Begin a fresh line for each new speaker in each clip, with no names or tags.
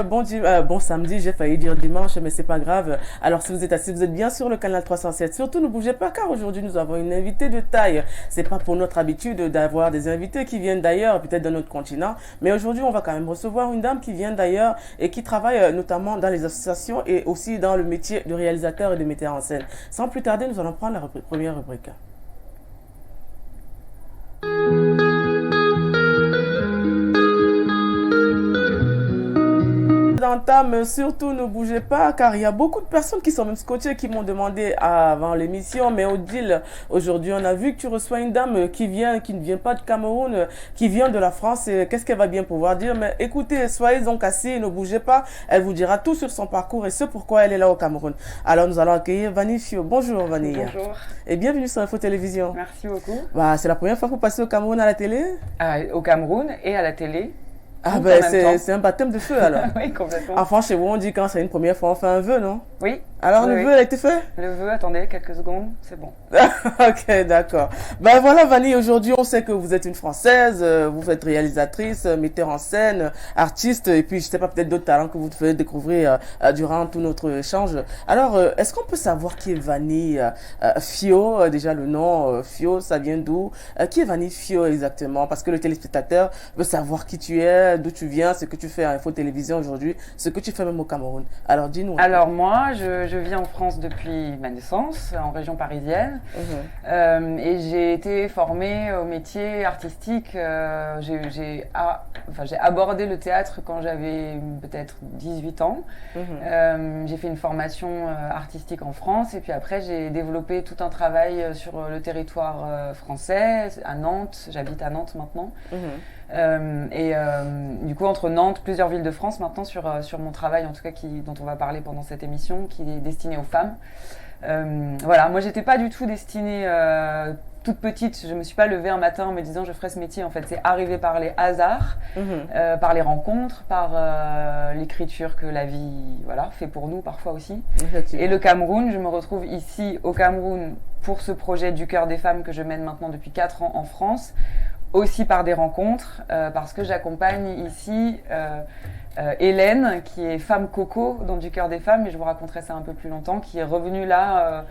bon samedi, j'ai failli dire dimanche, mais c'est pas grave. Alors si vous êtes assis, vous êtes bien sur le canal 307. Surtout ne bougez pas car aujourd'hui nous avons une invitée de taille. C'est pas pour notre habitude d'avoir des invités qui viennent d'ailleurs, peut-être de notre continent, mais aujourd'hui on va quand même recevoir une dame qui vient d'ailleurs et qui travaille notamment dans les associations et aussi dans le métier de réalisateur et de metteur en scène. Sans plus tarder, nous allons prendre la première rubrique. D'entame, surtout ne bougez pas car il y a beaucoup de personnes qui sont même scotchées qui m'ont demandé avant l'émission, mais Odile, aujourd'hui on a vu que tu reçois une dame qui ne vient pas de Cameroun, qui vient de la France. Qu'est-ce qu'elle va bien pouvoir dire? Mais écoutez, soyez donc assis, ne bougez pas, elle vous dira tout sur son parcours et ce pourquoi elle est là au Cameroun. Alors nous allons accueillir Vanny Fio. Bonjour Vanny.
Bonjour.
Et bienvenue sur Info Télévision.
Merci beaucoup.
C'est la première fois que vous passez au Cameroun à la télé?
Au Cameroun et à la télé.
Ah ben c'est un baptême de feu alors.
Oui, complètement.
Enfin chez vous on dit quand c'est une première fois on fait un vœu, non?
Oui.
Alors
oui,
le vœu a été fait?
Le vœu, attendez quelques secondes, c'est bon.
Ok, d'accord. Ben voilà Vanny, aujourd'hui on sait que vous êtes une Française, vous êtes réalisatrice, metteur en scène, artiste et puis je sais pas peut-être d'autres talents que vous devez découvrir durant tout notre échange. Alors est-ce qu'on peut savoir qui est Vanny Fio? Déjà le nom Fio, ça vient d'où? Qui est Vanny Fio exactement? Parce que le téléspectateur veut savoir qui tu es, d'où tu viens, ce que tu fais à Info Télévision aujourd'hui, ce que tu fais même au Cameroun. Alors dis-nous.
Alors moi, je vis en France depuis ma naissance, en région parisienne, et j'ai été formée au métier artistique. J'ai abordé le théâtre quand j'avais peut-être 18 ans. J'ai fait une formation artistique en France, et puis après j'ai développé tout un travail sur le territoire français, à Nantes. J'habite à Nantes maintenant. Du coup, entre Nantes, plusieurs villes de France maintenant sur mon travail, en tout cas dont on va parler pendant cette émission, qui est destinée aux femmes. Voilà, moi j'étais pas du tout destinée toute petite, je me suis pas levée un matin en me disant je ferai ce métier. En fait, c'est arrivé par les hasards, par les rencontres, par l'écriture que la vie fait pour nous parfois aussi. Et le Cameroun, je me retrouve ici au Cameroun pour ce projet du cœur des femmes que je mène maintenant depuis 4 ans en France. Aussi par des rencontres, parce que j'accompagne ici Hélène, qui est femme coco dans Du cœur des femmes, et je vous raconterai ça un peu plus longtemps, qui est revenue là,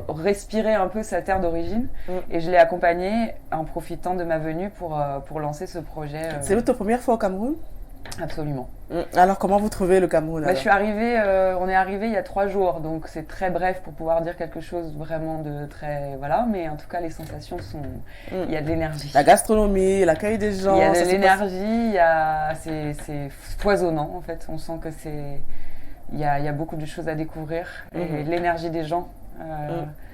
respirer un peu sa terre d'origine. Et je l'ai accompagnée en profitant de ma venue pour lancer ce projet.
C'est votre première fois au Cameroun?
Absolument.
Alors comment vous trouvez le Cameroun?
On est arrivé il y a 3 jours, donc c'est très bref pour pouvoir dire quelque chose vraiment de très... Voilà, mais en tout cas les sensations sont... Il y a de l'énergie.
La gastronomie, l'accueil des gens...
Il y a de l'énergie, c'est foisonnant en fait, on sent que il y a beaucoup de choses à découvrir, et l'énergie des gens.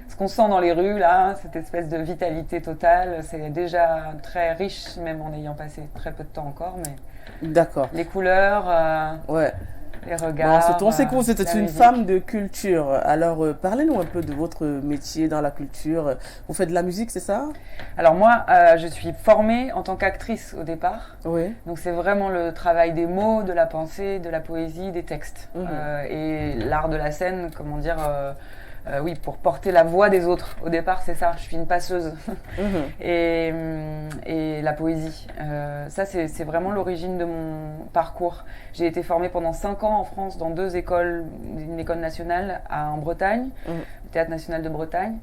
Ce qu'on sent dans les rues là, cette espèce de vitalité totale, c'est déjà très riche, même en ayant passé très peu de temps encore, mais...
D'accord.
Les couleurs, les regards.
Surtout, on sait que vous êtes une femme de culture. Alors, parlez-nous un peu de votre métier dans la culture. Vous faites de la musique, c'est ça?
Alors moi, je suis formée en tant qu'actrice au départ.
Oui.
Donc c'est vraiment le travail des mots, de la pensée, de la poésie, des textes. Et l'art de la scène, comment dire... oui, pour porter la voix des autres. Au départ, c'est ça. Je suis une passeuse. Et la poésie. Ça, c'est vraiment l'origine de mon parcours. J'ai été formée pendant 5 ans en France dans 2 écoles. Une école nationale en Bretagne, le Théâtre national de Bretagne.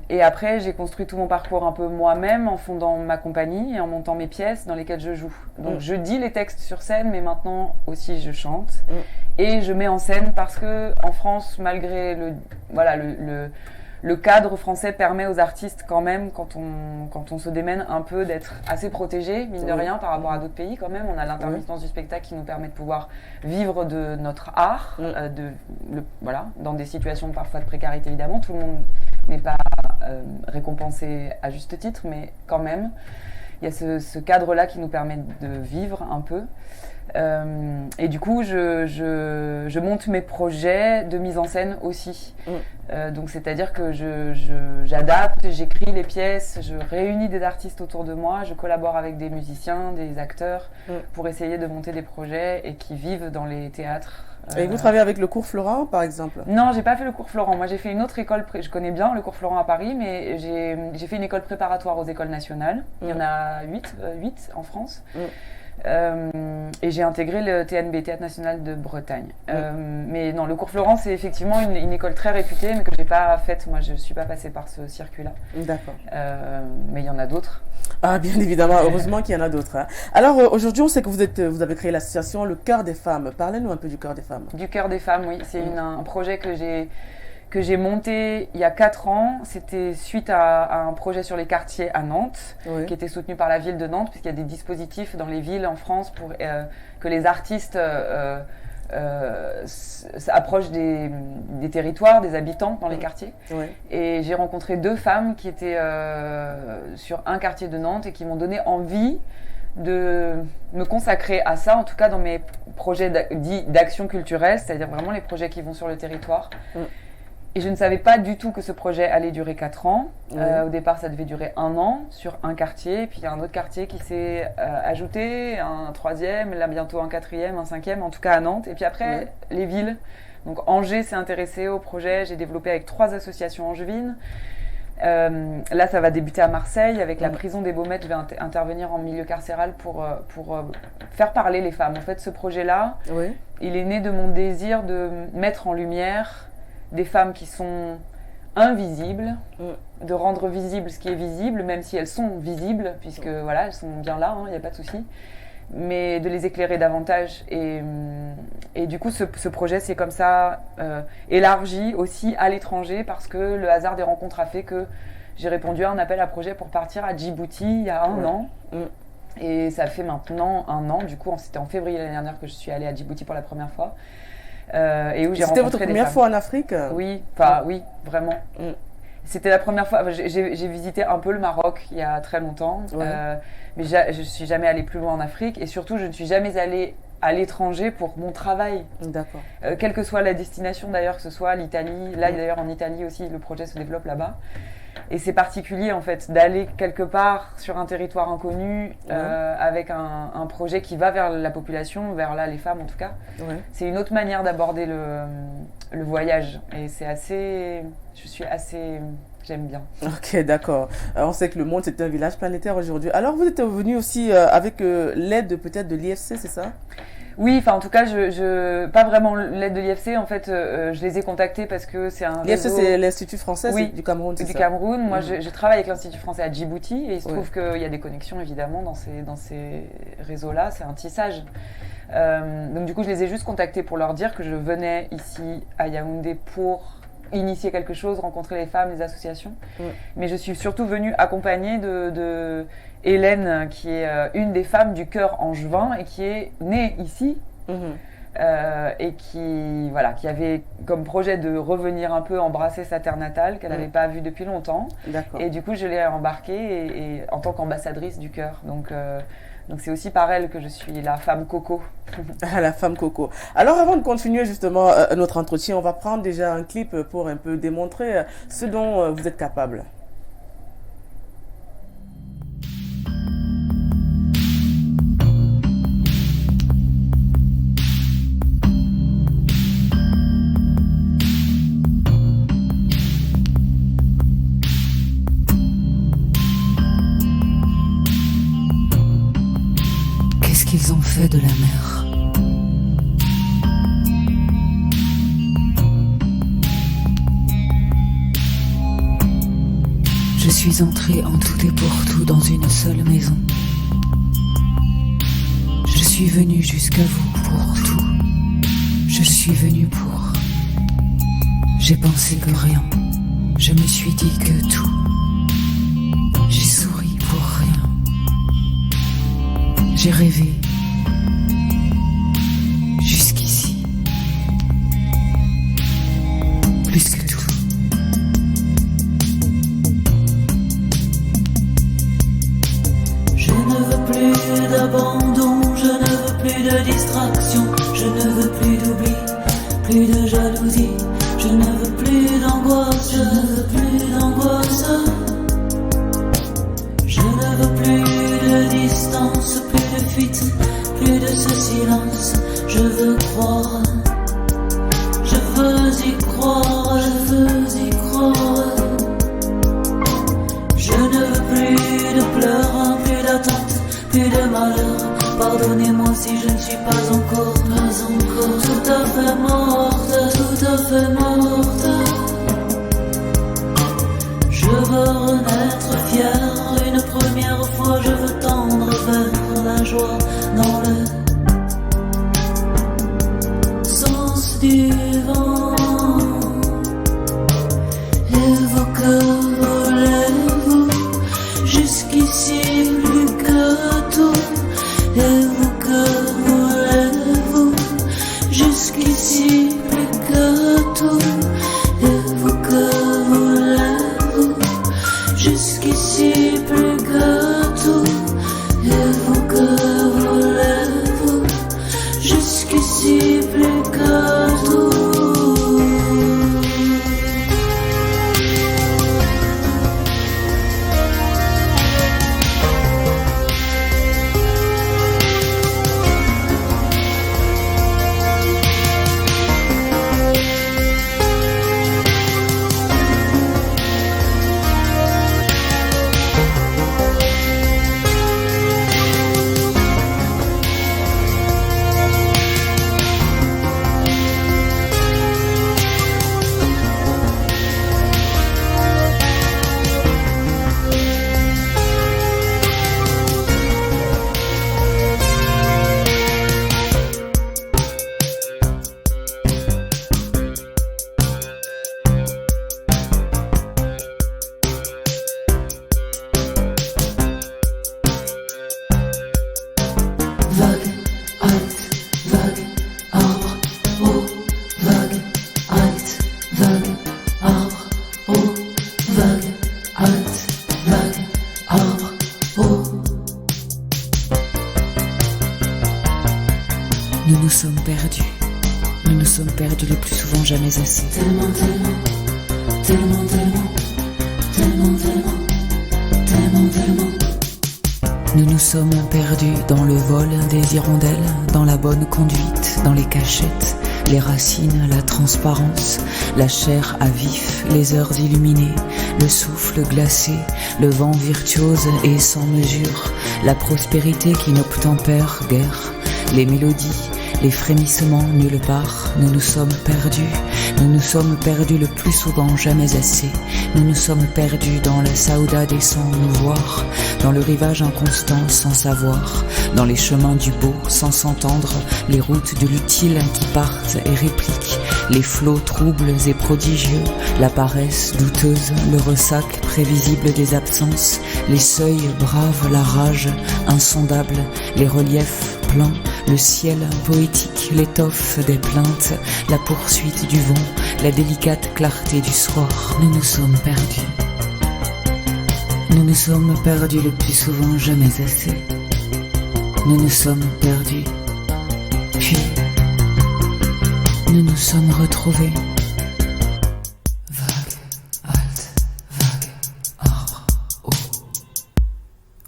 Et après, j'ai construit tout mon parcours un peu moi-même en fondant ma compagnie et en montant mes pièces dans lesquelles je joue. Donc je dis les textes sur scène, mais maintenant aussi je chante. Et je mets en scène parce que en France, malgré le cadre français permet aux artistes quand même, quand on se démène un peu, d'être assez protégés, mine de rien, par rapport à d'autres pays quand même. On a l'intermittence du spectacle qui nous permet de pouvoir vivre de notre art, dans des situations parfois de précarité évidemment. Tout le monde n'est pas récompensé à juste titre, mais quand même, il y a ce cadre-là qui nous permet de vivre un peu. Et du coup, je monte mes projets de mise en scène aussi. Donc, c'est-à-dire que j'adapte, j'écris les pièces, je réunis des artistes autour de moi, je collabore avec des musiciens, des acteurs pour essayer de monter des projets et qui vivent dans les théâtres
Et vous travaillez avec le cours Florent, par exemple?
Non, j'ai pas fait le cours Florent. Moi, j'ai fait une autre école. Je connais bien le cours Florent à Paris, mais j'ai fait une école préparatoire aux écoles nationales. Il y en a 8 en France. Et j'ai intégré le TNB, Théâtre National de Bretagne. Mais non, le cours Florent, c'est effectivement une école très réputée, mais que j'ai pas faite. Moi, je suis pas passée par ce circuit-là.
D'accord.
Mais il y en a d'autres.
Ah, bien évidemment, heureusement qu'il y en a d'autres. Hein. Alors, aujourd'hui, on sait que vous avez créé l'association Le Cœur des Femmes. Parlez-nous un peu du Cœur des Femmes.
Du Cœur des Femmes, oui. C'est un projet que j'ai monté il y a 4 ans. C'était suite à un projet sur les quartiers à Nantes, qui était soutenu par la ville de Nantes, puisqu'il y a des dispositifs dans les villes en France pour que les artistes s'approchent des territoires, des habitants dans les quartiers. Et j'ai rencontré 2 femmes qui étaient sur un quartier de Nantes et qui m'ont donné envie de me consacrer à ça, en tout cas dans mes projets d'action culturelle, c'est-à-dire vraiment les projets qui vont sur le territoire. Et je ne savais pas du tout que ce projet allait durer 4 ans. Au départ, ça devait durer 1 an sur un quartier. Puis il y a un autre quartier qui s'est ajouté, un 3e, là bientôt un 4e, un 5e, en tout cas à Nantes. Et puis après, les villes. Donc Angers s'est intéressé au projet. J'ai développé avec 3 associations angevines. Là, ça va débuter à Marseille. Avec la prison des Baumettes, je vais intervenir en milieu carcéral pour faire parler les femmes. En fait, ce projet-là, il est né de mon désir de mettre en lumière des femmes qui sont invisibles, de rendre visible ce qui est visible, même si elles sont visibles, puisque voilà, elles sont bien là, il n'y a pas de souci, mais de les éclairer davantage. Et du coup, ce projet s'est comme ça élargi aussi à l'étranger, parce que le hasard des rencontres a fait que j'ai répondu à un appel à projet pour partir à Djibouti il y a 1 an. Et ça fait maintenant 1 an, du coup, c'était en février l'année dernière que je suis allée à Djibouti pour la première fois. Et où j'ai rencontré des femmes. C'était votre première fois
en Afrique?
Oui, oui, vraiment. C'était la première fois. J'ai visité un peu le Maroc il y a très longtemps, mais je ne suis jamais allée plus loin en Afrique. Et surtout, je ne suis jamais allée à l'étranger pour mon travail.
D'accord.
Quelle que soit la destination d'ailleurs, que ce soit l'Italie. Là, d'ailleurs, en Italie aussi, le projet se développe là-bas. Et c'est particulier, en fait, d'aller quelque part sur un territoire inconnu avec un projet qui va vers la population, vers là, les femmes en tout cas. C'est une autre manière d'aborder le voyage. Et c'est assez... J'aime bien.
Ok, d'accord. On sait que le monde, c'est un village planétaire aujourd'hui. Alors, vous êtes venu aussi avec l'aide peut-être de l'IFC, c'est ça?
Oui, enfin en tout cas, pas vraiment l'aide de l'IFC. En fait, je les ai contactés parce que c'est un
l'IFC,
réseau...
c'est l'Institut français du Cameroun, c'est ça?
Du Cameroun. Moi, je travaille avec l'Institut français à Djibouti et il se trouve qu'il y a des connexions évidemment dans ces réseaux-là. C'est un tissage. Donc du coup, je les ai juste contactés pour leur dire que je venais ici à Yaoundé pour initier quelque chose, rencontrer les femmes, les associations. Mais je suis surtout venue accompagnée de Hélène, qui est une des femmes du Cœur Angevin et qui est née ici. Et qui avait comme projet de revenir un peu embrasser sa terre natale qu'elle n'avait pas vue depuis longtemps. Et du coup, je l'ai embarquée et en tant qu'ambassadrice du Cœur. Donc c'est aussi par elle que je suis la femme Coco.
La femme Coco. Alors avant de continuer justement notre entretien, on va prendre déjà un clip pour un peu démontrer ce dont vous êtes capable.
Qu'ils ont fait de la mer. Je suis entrée en tout et pour tout dans une seule maison. Je suis venue jusqu'à vous pour tout. Je suis venue pour... J'ai pensé que rien. Je me suis dit que tout. J'ai souri pour rien. J'ai rêvé jusqu'ici, plus que tout. Je ne veux plus d'abandon, je ne veux plus de distraction, je ne veux plus d'oubli, plus de jalousie, je ne veux plus d'angoisse, je ne veux plus d'angoisse. Je ne veux plus de distance, plus de fuite, plus de ce silence. Je veux croire veux y croire, je veux y croire. Je ne veux plus de pleurs, plus d'attente, plus de malheur. Pardonnez-moi si je ne suis pas encore tout à fait morte, tout à fait morte. Je veux renaître fier, une première fois je veux tendre vers la joie dans le sens du vent. Et vos cœurs, lèvez-vous, jusqu'ici plus que tout. Et vos cœurs, lèvez-vous, jusqu'ici plus que tout. Et vos cœurs, lèvez-vous, jusqu'ici plus que tout. Et vos cœurs, lèvez-vous, jusqu'ici plus que tout. Nous nous sommes perdus. Nous nous sommes perdus le plus souvent jamais assez. Tellement, tellement, tellement, tellement, tellement, tellement, tellement. Nous nous sommes perdus dans le vol des hirondelles, dans la bonne conduite, dans les cachettes, les racines, la transparence, la chair à vif, les heures illuminées, le souffle glacé, le vent virtuose et sans mesure, la prospérité qui n'obtempère guère, les mélodies, les frémissements nulle part. Nous nous sommes perdus. Nous nous sommes perdus le plus souvent jamais assez. Nous nous sommes perdus dans la saudade et sans nous voir, dans le rivage inconstant sans savoir, dans les chemins du beau sans s'entendre, les routes de l'utile qui partent et répliquent, les flots troubles et prodigieux, la paresse douteuse, le ressac prévisible des absences, les seuils braves, la rage insondable, les reliefs plans, le ciel poétique, l'étoffe des plaintes, la poursuite du vent, la délicate clarté du soir. Nous nous sommes perdus. Nous nous sommes perdus le plus souvent jamais assez. Nous nous sommes perdus. Puis, nous nous sommes retrouvés. Vague, halte, vague, arbre,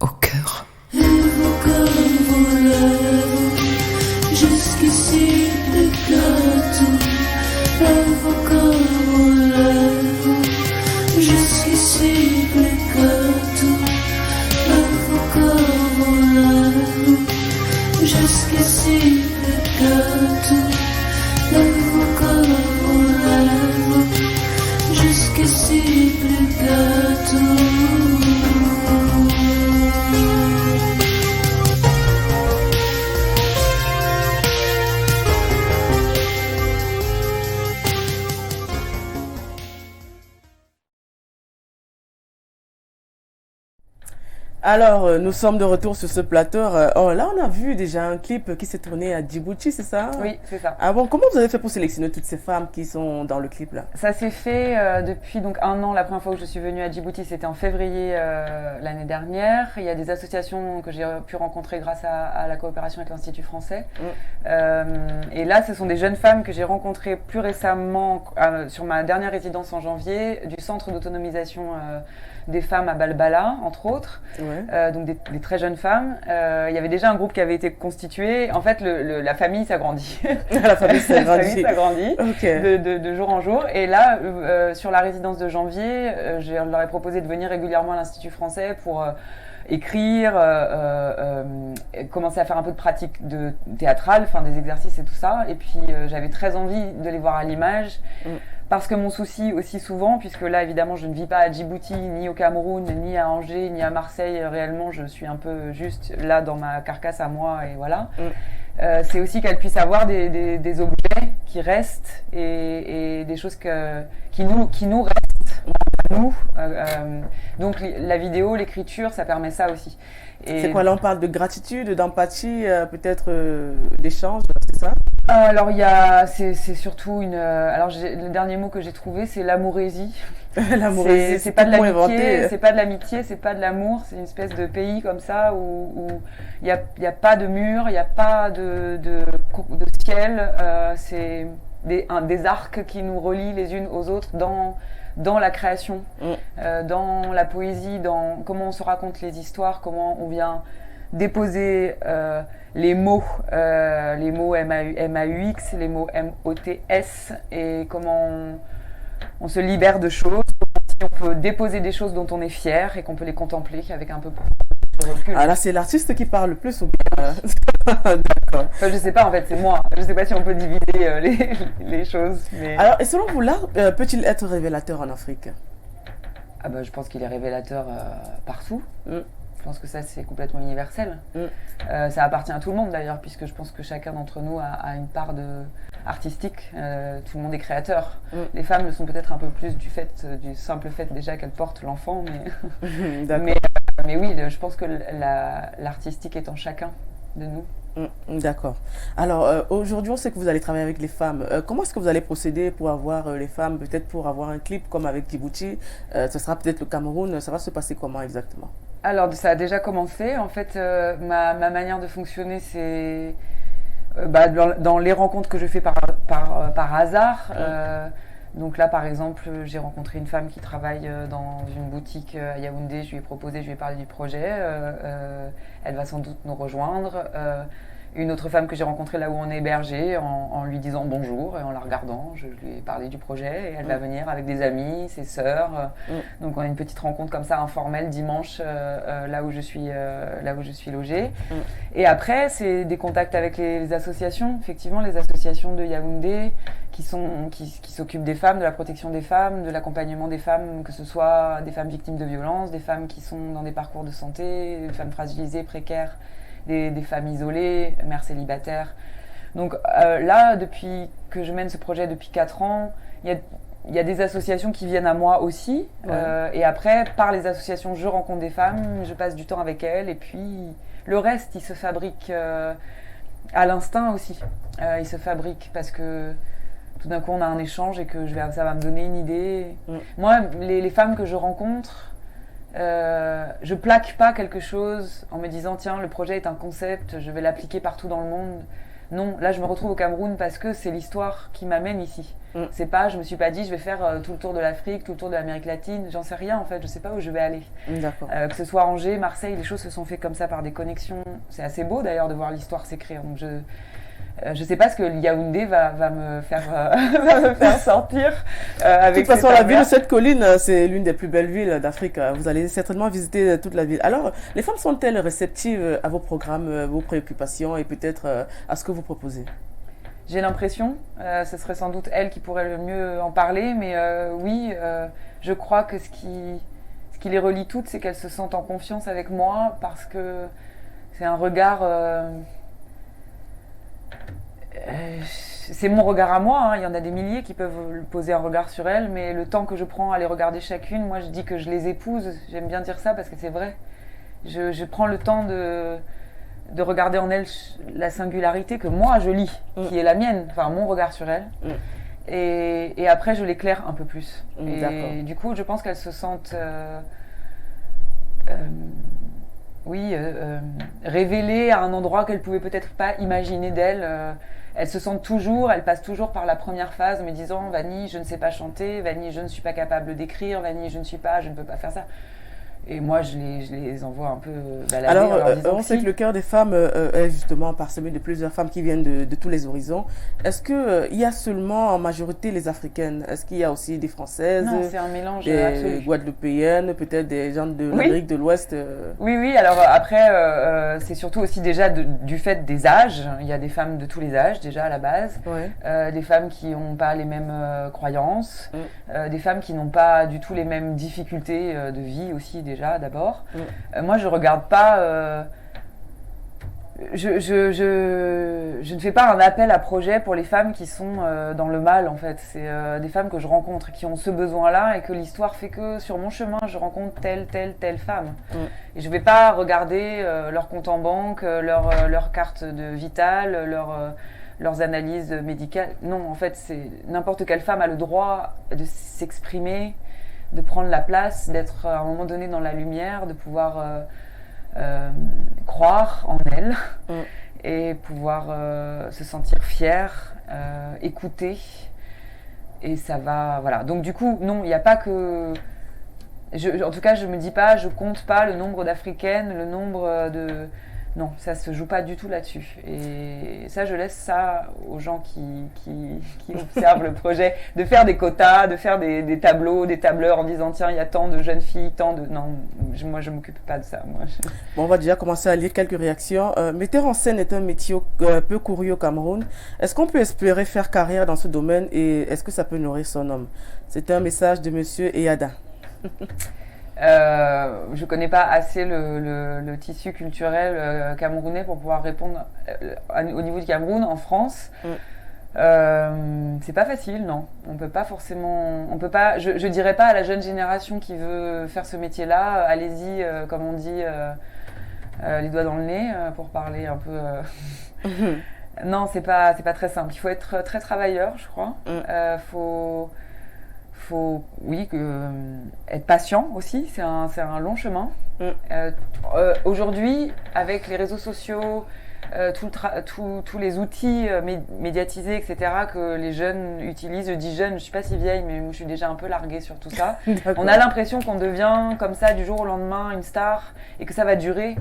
au cœur. Et vos cœurs vous lèvent, jusqu'ici plus que tout. Et vos cœurs vous lèvent, jusqu'ici plus que tout. Et vos cœurs vous lèvent, jusqu'ici plus que tout. Et vos cœurs vous lèvent, jusqu'ici plus que tout.
Alors, nous sommes de retour sur ce plateau. Oh, là, on a vu déjà un clip qui s'est tourné à Djibouti, c'est ça?
Oui, c'est ça.
Ah bon, comment vous avez fait pour sélectionner toutes ces femmes qui sont dans le clip là?
Ça s'est fait depuis donc 1 an. La première fois que je suis venue à Djibouti, c'était en février l'année dernière. Il y a des associations que j'ai pu rencontrer grâce à la coopération avec l'Institut français. Et là, ce sont des jeunes femmes que j'ai rencontrées plus récemment sur ma dernière résidence en janvier du centre d'autonomisation des femmes à Balbala, entre autres.
Oui.
donc des très jeunes femmes. Il y avait déjà un groupe qui avait été constitué. En fait, la famille s'agrandit.
La famille s'agrandit.
Okay. De jour en jour. Et là, sur la résidence de janvier, je leur ai proposé de venir régulièrement à l'Institut français pour écrire, commencer à faire un peu de pratique de théâtrale, enfin des exercices et tout ça. Et puis j'avais très envie de les voir à l'image. Parce que mon souci aussi souvent, puisque là évidemment je ne vis pas à Djibouti, ni au Cameroun, ni à Angers, ni à Marseille, réellement je suis un peu juste là dans ma carcasse à moi et voilà. C'est aussi qu'elles puissent avoir des objets qui restent et des choses qui nous restent à nous. Donc la vidéo, l'écriture, ça permet ça aussi.
C'est quoi là, on parle de gratitude, d'empathie, peut-être d'échange, c'est ça?
Alors c'est surtout alors le dernier mot que j'ai trouvé, c'est l'amourésie.
L'amourésie,
c'est pas de l'amitié, c'est pas de l'amitié, c'est pas de l'amour, c'est une espèce de pays comme ça où il y a pas de mur, il y a pas de ciel, c'est des arcs qui nous relient les unes aux autres dans la création, dans la poésie, dans comment on se raconte les histoires, comment on vient déposer les mots MAUX, les mots MOTS, et comment on se libère de choses, si on peut déposer des choses dont on est fier et qu'on peut les contempler avec un peu de recul.
Ah là, c'est l'artiste qui parle le plus ou bien D'accord.
Enfin, je sais pas, en fait, c'est moi. Je sais pas si on peut diviser les choses. Mais...
Alors, et selon vous, l'art peut-il être révélateur en Afrique?
Ah bah, je pense qu'il est révélateur partout. Je pense que ça, c'est complètement universel. Ça appartient à tout le monde, d'ailleurs, puisque je pense que chacun d'entre nous a une part artistique. Tout le monde est créateur. Les femmes le sont peut-être un peu plus du simple fait déjà qu'elles portent l'enfant. Mais oui, je pense que l'artistique est en chacun de nous.
D'accord. Alors, aujourd'hui, on sait que vous allez travailler avec les femmes. Comment est-ce que vous allez procéder pour avoir les femmes, peut-être pour avoir un clip comme avec Djibouti? Ce sera peut-être le Cameroun. Ça va se passer comment exactement?
Alors, ça a déjà commencé. En fait, ma manière de fonctionner, c'est dans les rencontres que je fais par hasard. Donc là, par exemple, j'ai rencontré une femme qui travaille dans une boutique à Yaoundé. Je lui ai proposé, je lui ai parlé du projet. Elle va sans doute nous rejoindre. Une autre femme que j'ai rencontrée là où on est hébergé, en lui disant bonjour et en la regardant, je lui ai parlé du projet et elle va venir avec des amis, ses sœurs. Donc on a une petite rencontre comme ça informelle dimanche là où je suis logée. Et après, c'est des contacts avec les associations, effectivement les associations de Yaoundé qui s'occupent des femmes, de la protection des femmes, de l'accompagnement des femmes, que ce soit des femmes victimes de violences, des femmes qui sont dans des parcours de santé, des femmes fragilisées, précaires, des femmes isolées, mères célibataires. Donc là, depuis que je mène ce projet depuis 4 ans, il y a des associations qui viennent à moi aussi. Et après, par les associations, je rencontre des femmes, je passe du temps avec elles. Et puis, le reste, il se fabrique à l'instinct aussi. Il se fabrique parce que tout d'un coup, on a un échange et que ça va me donner une idée. Moi, les femmes que je rencontre, je plaque pas quelque chose en me disant tiens, le projet est un concept, je vais l'appliquer partout dans le monde. Non, là je me retrouve au Cameroun parce que c'est l'histoire qui m'amène ici. C'est pas, je me suis pas dit je vais faire tout le tour de l'Afrique, tout le tour de l'Amérique latine, j'en sais rien en fait, je sais pas où je vais aller. Que ce soit Angers, Marseille, les choses se sont faites comme ça par des connexions. C'est assez beau d'ailleurs de voir l'histoire s'écrire. Donc je sais pas ce que Yaoundé va me faire sortir avec.
De toute façon, la ville de cette colline, c'est l'une des plus belles villes d'Afrique. Vous allez certainement visiter toute la ville. Alors, les femmes sont-elles réceptives à vos programmes, vos préoccupations et peut-être à ce que vous proposez?
J'ai l'impression, ce serait sans doute elles qui pourraient le mieux en parler, mais oui, je crois que ce qui les relie toutes, c'est qu'elles se sentent en confiance avec moi parce que c'est un regard. C'est mon regard à moi, hein. Il y en a des milliers qui peuvent poser un regard sur elles, mais le temps que je prends à les regarder chacune, moi je dis que je les épouse, j'aime bien dire ça parce que c'est vrai. Je prends le temps de regarder en elles la singularité que moi je lis, qui est la mienne, enfin mon regard sur elles. Et après je l'éclaire un peu plus. Et du coup je pense qu'elles se sentent révélées à un endroit qu'elles pouvaient peut-être pas imaginer d'elles. Elles se sentent toujours, elles passent toujours par la première phase me disant Vanny, je ne sais pas chanter, Vanny, je ne suis pas capable d'écrire, Vanny, je ne peux pas faire ça. Et moi, je les envoie un peu balader
Alors,
en leur disant
on sait que le cœur des femmes est justement parsemé de plusieurs femmes qui viennent de tous les horizons. Est-ce que il y a seulement en majorité les Africaines? Est-ce qu'il y a aussi des Françaises?
Non, c'est un mélange
des
absolu.
Guadeloupéennes, peut-être des gens de l'Amérique de l'Ouest?
Oui. Alors après, c'est surtout aussi déjà du fait des âges. Il y a des femmes de tous les âges déjà à la base.
Ouais.
Des femmes qui n'ont pas les mêmes croyances. Des femmes qui n'ont pas du tout les mêmes difficultés de vie aussi déjà d'abord. Moi, je regarde pas. Je ne fais pas un appel à projet pour les femmes qui sont dans le mal en fait. C'est des femmes que je rencontre qui ont ce besoin-là et que l'histoire fait que sur mon chemin je rencontre telle femme. Et je vais pas regarder leur compte en banque, leur carte de vitale, leurs analyses médicales. Non, en fait, c'est n'importe quelle femme a le droit de s'exprimer, de prendre la place, d'être à un moment donné dans la lumière, de pouvoir croire en elle et pouvoir se sentir fière, écouter. Et ça va, voilà. Donc du coup, non, il n'y a pas que... en tout cas, je me dis pas, je compte pas le nombre d'Africaines, le nombre de... Non, ça se joue pas du tout là-dessus. Et ça, je laisse ça aux gens qui observent le projet, de faire des quotas, de faire des tableaux, des tableurs en disant tiens, il y a tant de jeunes filles, tant de... Non, moi, je m'occupe pas de ça.
Bon, on va déjà commencer à lire quelques réactions. Metteur en scène est un métier un peu couru au Cameroun. Est-ce qu'on peut espérer faire carrière dans ce domaine et est-ce que ça peut nourrir son homme? C'est un message de Monsieur Eyada.
Je connais pas assez le tissu culturel camerounais pour pouvoir répondre au niveau du Cameroun. En France, c'est pas facile, non. On peut pas forcément, on peut pas. Je dirais pas à la jeune génération qui veut faire ce métier-là, allez-y, comme on dit, les doigts dans le nez, pour parler un peu. Non, c'est pas très simple. Il faut être très travailleur, je crois. Faut être patient aussi, c'est un long chemin. Aujourd'hui, avec les réseaux sociaux, tous les outils médiatisés, etc., que les jeunes utilisent, je dis jeunes, je suis pas si vieille, mais je suis déjà un peu larguée sur tout ça. On a l'impression qu'on devient comme ça du jour au lendemain une star et que ça va durer.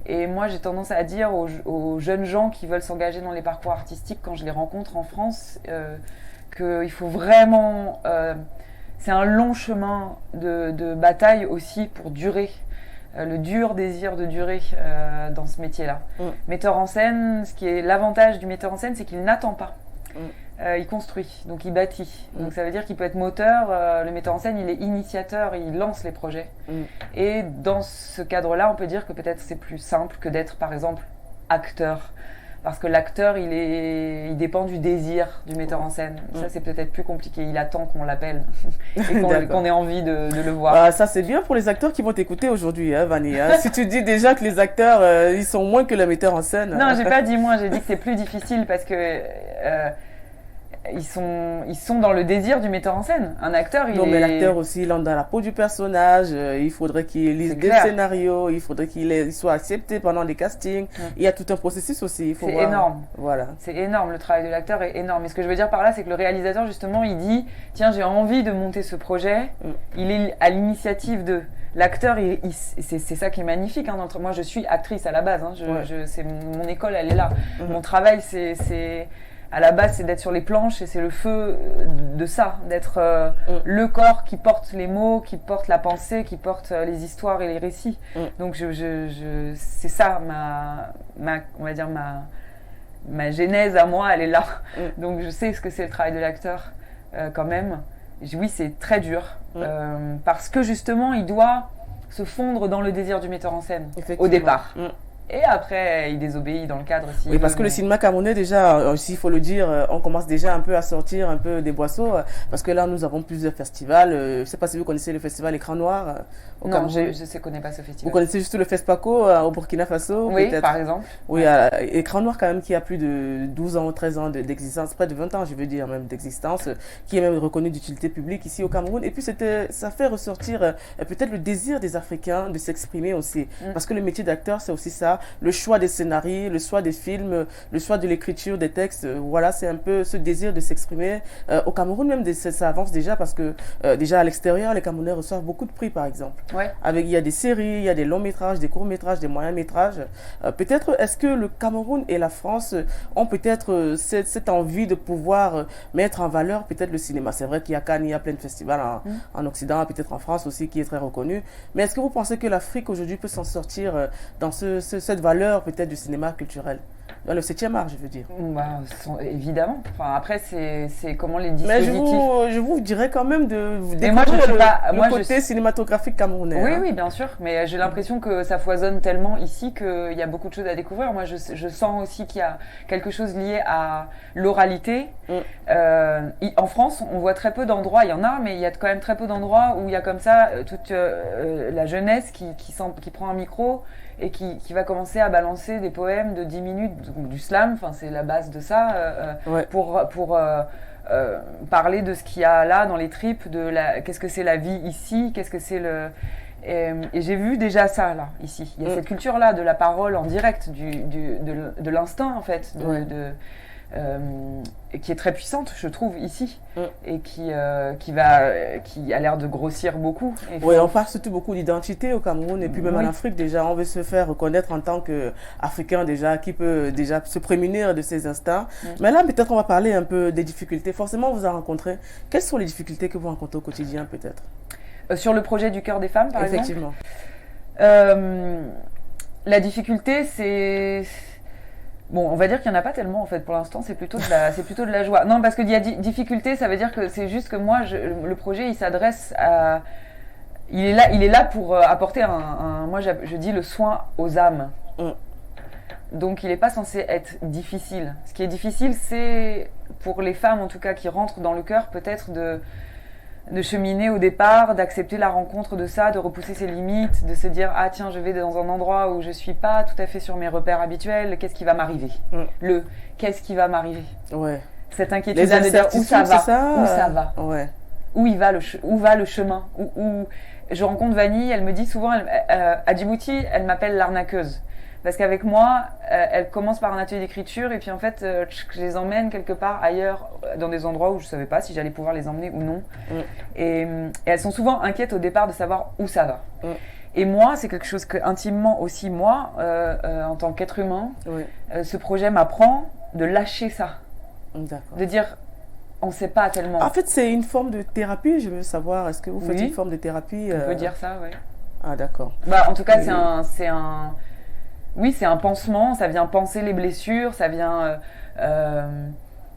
Et moi, j'ai tendance à dire aux jeunes gens qui veulent s'engager dans les parcours artistiques, quand je les rencontre en France, qu'il faut vraiment... c'est un long chemin de bataille aussi pour durer, le dur désir de durer dans ce métier-là. Metteur en scène, ce qui est l'avantage du metteur en scène, c'est qu'il n'attend pas. Il construit, donc il bâtit. Donc ça veut dire qu'il peut être moteur, le metteur en scène, il est initiateur, il lance les projets. Et dans ce cadre-là, on peut dire que peut-être c'est plus simple que d'être, par exemple, acteur. Parce que l'acteur, il dépend du désir du metteur en scène. Ça, c'est peut-être plus compliqué. Il attend qu'on l'appelle et qu'on ait envie de le voir.
Ça, c'est bien pour les acteurs qui vont t'écouter aujourd'hui, hein, Vanny. Hein. Si tu dis déjà que les acteurs, ils sont moins que le metteur en scène.
Non, j'ai pas dit moins. J'ai dit que c'est plus difficile parce que... ils sont dans le désir du metteur en scène. Un acteur,
mais l'acteur aussi, il entre dans la peau du personnage. Il faudrait qu'il lise des scénarios. Il faudrait qu'il soit accepté pendant des castings. Il y a tout un processus aussi.
C'est énorme.
Voilà.
C'est énorme. Le travail de l'acteur est énorme. Et ce que je veux dire par là, c'est que le réalisateur, justement, il dit tiens, j'ai envie de monter ce projet. Il est à l'initiative de... L'acteur, c'est ça qui est magnifique. Hein, moi, je suis actrice à la base. Hein, c'est mon école, elle est là. Mon travail, à la base, c'est d'être sur les planches et c'est le feu de ça, d'être le corps qui porte les mots, qui porte la pensée, qui porte les histoires et les récits. Donc c'est ça, on va dire ma genèse à moi, elle est là. Donc je sais ce que c'est le travail de l'acteur quand même. Oui, c'est très dur parce que justement, il doit se fondre dans le désir du metteur en scène au départ. Et après, il désobéit dans le cadre.
Oui, parce que le cinéma camerounais, déjà, s'il faut le dire, on commence déjà un peu à sortir un peu des boisseaux. Parce que là, nous avons plusieurs festivals. Je ne sais pas si vous connaissez le festival Écran Noir au Cameroun.
Je ne connais pas ce festival.
Vous connaissez juste le FESPACO au Burkina Faso?
Oui, par exemple.
Oui, Écran Noir, quand même, qui a plus de 12 ans ou 13 ans d'existence, près de 20 ans, je veux dire, même d'existence, qui est même reconnu d'utilité publique ici au Cameroun. Et puis, ça fait ressortir peut-être le désir des Africains de s'exprimer aussi. Parce que le métier d'acteur, c'est aussi ça. le choix des scénarios, le choix des films, le choix de l'écriture des textes. Voilà, c'est un peu ce désir de s'exprimer. Au Cameroun même, ça avance déjà parce que déjà à l'extérieur, les Camerounais reçoivent beaucoup de prix, par exemple.
Ouais.
Il y a des séries, il y a des longs métrages, des courts métrages, des moyens métrages. Peut-être, est-ce que le Cameroun et la France ont peut-être cette envie de pouvoir mettre en valeur peut-être le cinéma? C'est vrai qu'il y a Cannes, il y a plein de festivals en Occident, peut-être en France aussi, qui est très reconnu. Mais est-ce que vous pensez que l'Afrique aujourd'hui peut s'en sortir dans cette valeur peut-être du cinéma culturel? Dans le 7e art, je veux dire.
Bah, évidemment. Enfin, après, c'est comment les
Mais
dispositifs.
je vous dirais quand même de
Mais moi, je suis pas.
le côté cinématographique camerounais.
Oui,
hein.
oui, bien sûr. Mais j'ai l'impression que ça foisonne tellement ici qu'il y a beaucoup de choses à découvrir. Moi, je sens aussi qu'il y a quelque chose lié à l'oralité. En France, on voit très peu d'endroits. Il y en a, mais il y a quand même très peu d'endroits où il y a comme ça toute la jeunesse qui prend un micro et qui va commencer à balancer des poèmes de 10 minutes, donc du slam, enfin c'est la base de ça, pour parler de ce qu'il y a là dans les tripes, qu'est-ce que c'est la vie ici, qu'est-ce que c'est le... Et j'ai vu déjà ça là, ici. Il y a cette culture-là de la parole en direct, de l'instinct en fait, qui est très puissante, je trouve, ici, et qui a l'air de grossir beaucoup.
Oui, on parle surtout beaucoup d'identité au Cameroun, et puis même en Afrique, déjà, on veut se faire reconnaître en tant qu'Africain, déjà, qui peut déjà se prémunir de ses instincts. Mais là, peut-être, on va parler un peu des difficultés. Forcément, vous en rencontrez. Quelles sont les difficultés que vous rencontrez au quotidien, peut-être?
Sur le projet du Cœur des femmes, par exemple?
Effectivement.
La difficulté, c'est... Bon, on va dire qu'il n'y en a pas tellement en fait pour l'instant, c'est plutôt de la joie. Non, parce que il y a difficulté, ça veut dire que c'est juste que moi, le projet, il s'adresse à... Il est là pour apporter moi je dis le soin aux âmes. Donc il n'est pas censé être difficile. Ce qui est difficile, c'est pour les femmes en tout cas qui rentrent dans le cœur peut-être de cheminer au départ, d'accepter la rencontre de ça, de repousser ses limites, de se dire « Ah tiens, je vais dans un endroit où je ne suis pas tout à fait sur mes repères habituels, qu'est-ce qui va m'arriver ?» Qu'est-ce qui va m'arriver ?»
Ouais.
Cette inquiétude-là de dire « Où ça va ?» Où ça va ?
Ouais.
Où va le chemin ? Je rencontre Vanille, elle me dit souvent, à Djibouti, elle m'appelle l'arnaqueuse. Parce qu'avec moi, elle commence par un atelier d'écriture et puis en fait, je les emmène quelque part ailleurs, dans des endroits où je ne savais pas si j'allais pouvoir les emmener ou non. Et elles sont souvent inquiètes au départ de savoir où ça va. Et moi, c'est quelque chose que intimement aussi, moi, en tant qu'être humain, ce projet m'apprend de lâcher ça. De dire, on ne sait pas tellement.
En fait, c'est une forme de thérapie, je veux savoir, est-ce que vous faites une forme de thérapie
On peut dire ça, oui.
Ah, d'accord.
Bah, en tout cas, oui, c'est un pansement, ça vient panser les blessures, ça vient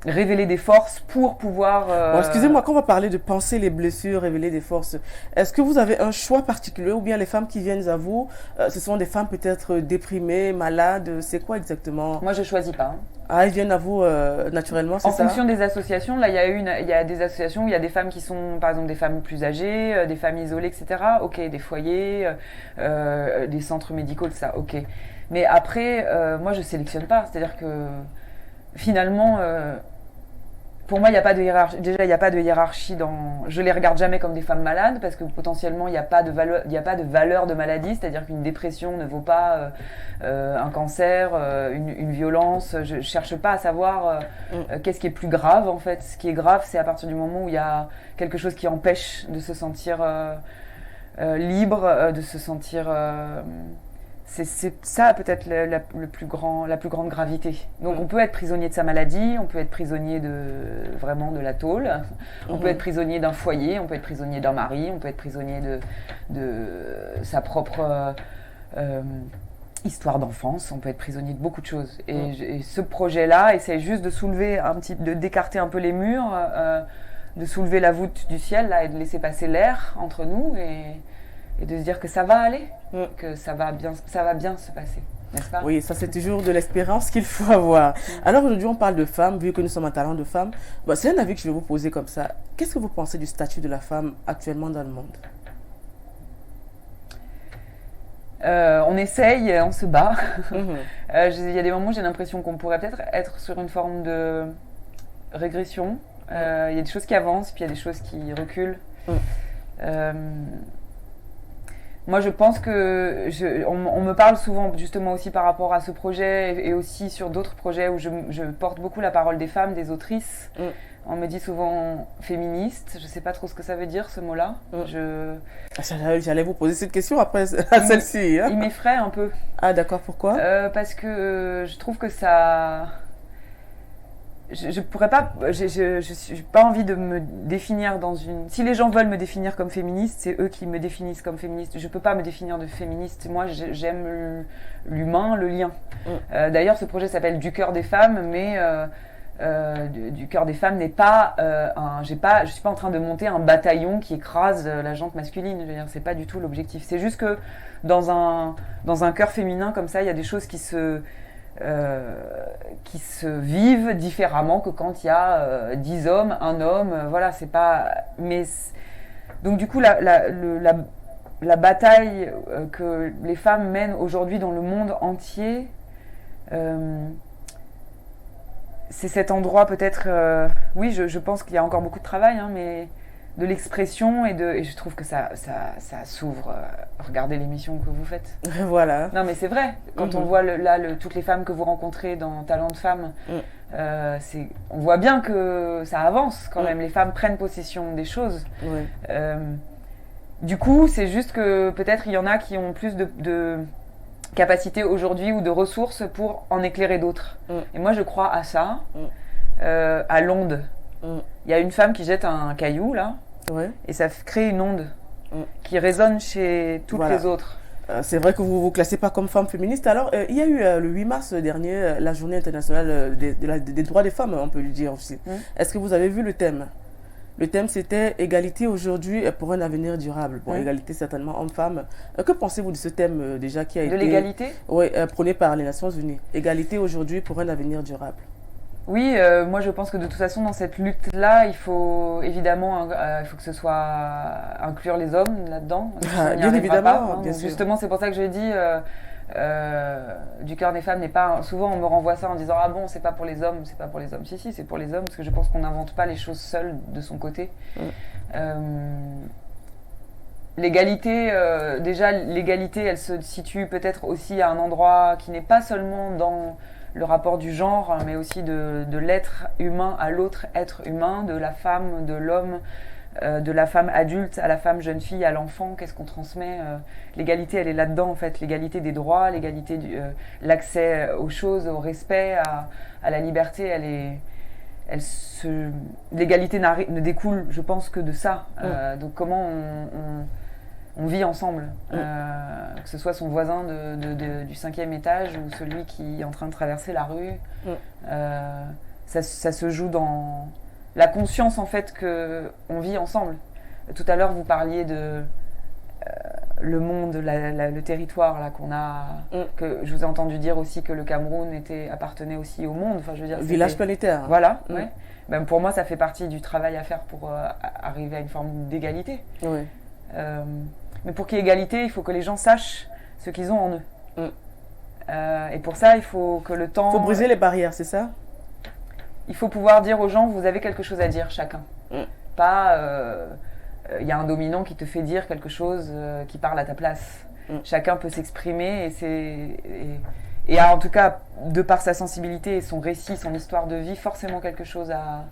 révéler des forces pour pouvoir...
Bon, excusez-moi, quand on va parler de panser les blessures, révéler des forces, est-ce que vous avez un choix particulier ou bien les femmes qui viennent à vous, ce sont des femmes peut-être déprimées, malades, c'est quoi exactement?
Moi, je ne choisis pas.
Ah, ils viennent à vous naturellement, c'est ça?
En fonction des associations, là, il y a des associations où il y a des femmes qui sont, par exemple, des femmes plus âgées, des femmes isolées, etc. Ok, des foyers, des centres médicaux, tout ça, ok. Mais après, moi, je ne sélectionne pas. C'est-à-dire que, finalement, pour moi, il n'y a pas de hiérarchie. Déjà, il n'y a pas de hiérarchie dans... Je ne les regarde jamais comme des femmes malades parce que potentiellement, il n'y a pas de valeur de maladie. C'est-à-dire qu'une dépression ne vaut pas un cancer, une violence. Je ne cherche pas à savoir qu'est-ce qui est plus grave, en fait. Ce qui est grave, c'est à partir du moment où il y a quelque chose qui empêche de se sentir libre, de se sentir... C'est ça peut-être la plus grande gravité. Donc on peut être prisonnier de sa maladie, on peut être prisonnier vraiment de la tôle, on peut être prisonnier d'un foyer, on peut être prisonnier d'un mari, on peut être prisonnier de sa propre histoire d'enfance, on peut être prisonnier de beaucoup de choses. Et ce projet-là essaie juste de soulever d'écarter un peu les murs, de soulever la voûte du ciel là, et de laisser passer l'air entre nous et de se dire que ça va aller, que ça va bien se passer, n'est-ce pas?
Oui, ça c'est toujours de l'espérance qu'il faut avoir. Alors aujourd'hui on parle de femmes, vu que nous sommes un talent de femmes. Bon, c'est un avis que je vais vous poser comme ça. Qu'est-ce que vous pensez du statut de la femme actuellement dans le monde?
On essaye, on se bat. Il y a des moments où j'ai l'impression qu'on pourrait peut-être être sur une forme de régression. Il y a des choses qui avancent, puis il y a des choses qui reculent. Moi, je pense que on me parle souvent justement aussi par rapport à ce projet et aussi sur d'autres projets où je porte beaucoup la parole des femmes, des autrices. On me dit souvent féministe. Je sais pas trop ce que ça veut dire ce mot-là.
J'allais vous poser cette question après celle-ci.
Il m'effraie un peu.
Ah d'accord, pourquoi?
Parce que je trouve que ça... Je pourrais pas, j'ai pas envie de me définir dans une. Si les gens veulent me définir comme féministe, c'est eux qui me définissent comme féministe. Je peux pas me définir de féministe. Moi, j'aime l'humain, le lien. D'ailleurs, ce projet s'appelle Du cœur des femmes, mais du cœur des femmes n'est pas je suis pas en train de monter un bataillon qui écrase la gente masculine. Je veux dire, c'est pas du tout l'objectif. C'est juste que dans un cœur féminin comme ça, il y a des choses qui se vivent différemment que quand il y a 10 hommes, un homme, voilà, c'est pas... Donc du coup, la bataille que les femmes mènent aujourd'hui dans le monde entier, c'est cet endroit peut-être... oui, je pense qu'il y a encore beaucoup de travail, hein, mais de l'expression et je trouve que ça s'ouvre. Regardez l'émission que vous faites.
Voilà.
Non mais c'est vrai. Quand on voit toutes les femmes que vous rencontrez dans Talent de Femmes, on voit bien que ça avance quand même. Les femmes prennent possession des choses. Du coup, c'est juste que peut-être il y en a qui ont plus de capacité aujourd'hui ou de ressources pour en éclairer d'autres. Et moi, je crois à ça, à l'onde. Il y a une femme qui jette un caillou là, et ça crée une onde qui résonne chez toutes les autres.
C'est vrai que vous vous classez pas comme femme féministe. Alors, il y a eu le 8 mars dernier la journée internationale des droits des femmes, on peut lui dire aussi. Est-ce que vous avez vu le thème? Le thème, c'était égalité aujourd'hui pour un avenir durable. Bon, égalité certainement homme-femme. Que pensez-vous de ce thème déjà qui a été...
De l'égalité?
Oui, prôné par les Nations Unies. Égalité aujourd'hui pour un avenir durable.
Oui, moi je pense que de toute façon dans cette lutte-là, il faut évidemment il faut que ce soit inclure les hommes là-dedans.
Bien évidemment,
pas,
bien sûr.
Justement, c'est pour ça que je dis du cœur des femmes n'est pas. Souvent, on me renvoie ça en disant ah bon, c'est pas pour les hommes, c'est pas pour les hommes. Si, c'est pour les hommes parce que je pense qu'on n'invente pas les choses seul de son côté. L'égalité, déjà l'égalité, elle se situe peut-être aussi à un endroit qui n'est pas seulement dans le rapport du genre, mais aussi de l'être humain à l'autre être humain, de la femme, de l'homme, de la femme adulte à la femme jeune fille, à l'enfant, qu'est-ce qu'on transmet. L'égalité, elle est là-dedans en fait, l'égalité des droits, l'égalité l'accès aux choses, au respect, à la liberté, l'égalité ne découle, je pense, que de ça. Donc comment on vit ensemble, que ce soit son voisin du 5e étage ou celui qui est en train de traverser la rue. Ça se joue dans la conscience en fait qu'on vit ensemble. Tout à l'heure, vous parliez de le monde, le territoire là, qu'on a. Que je vous ai entendu dire aussi que le Cameroun appartenait aussi au monde. Enfin, je veux dire,
village planétaire.
Voilà, ouais. Ben, pour moi, ça fait partie du travail à faire pour arriver à une forme d'égalité. Mais pour qu'il y ait égalité, il faut que les gens sachent ce qu'ils ont en eux. Et pour ça, il faut que le temps...
Il faut briser les barrières, c'est ça?
Il faut pouvoir dire aux gens, vous avez quelque chose à dire, chacun. Pas, il y a un dominant qui te fait dire quelque chose qui parle à ta place. Chacun peut s'exprimer et a en tout cas, de par sa sensibilité et son récit, son histoire de vie, forcément quelque chose à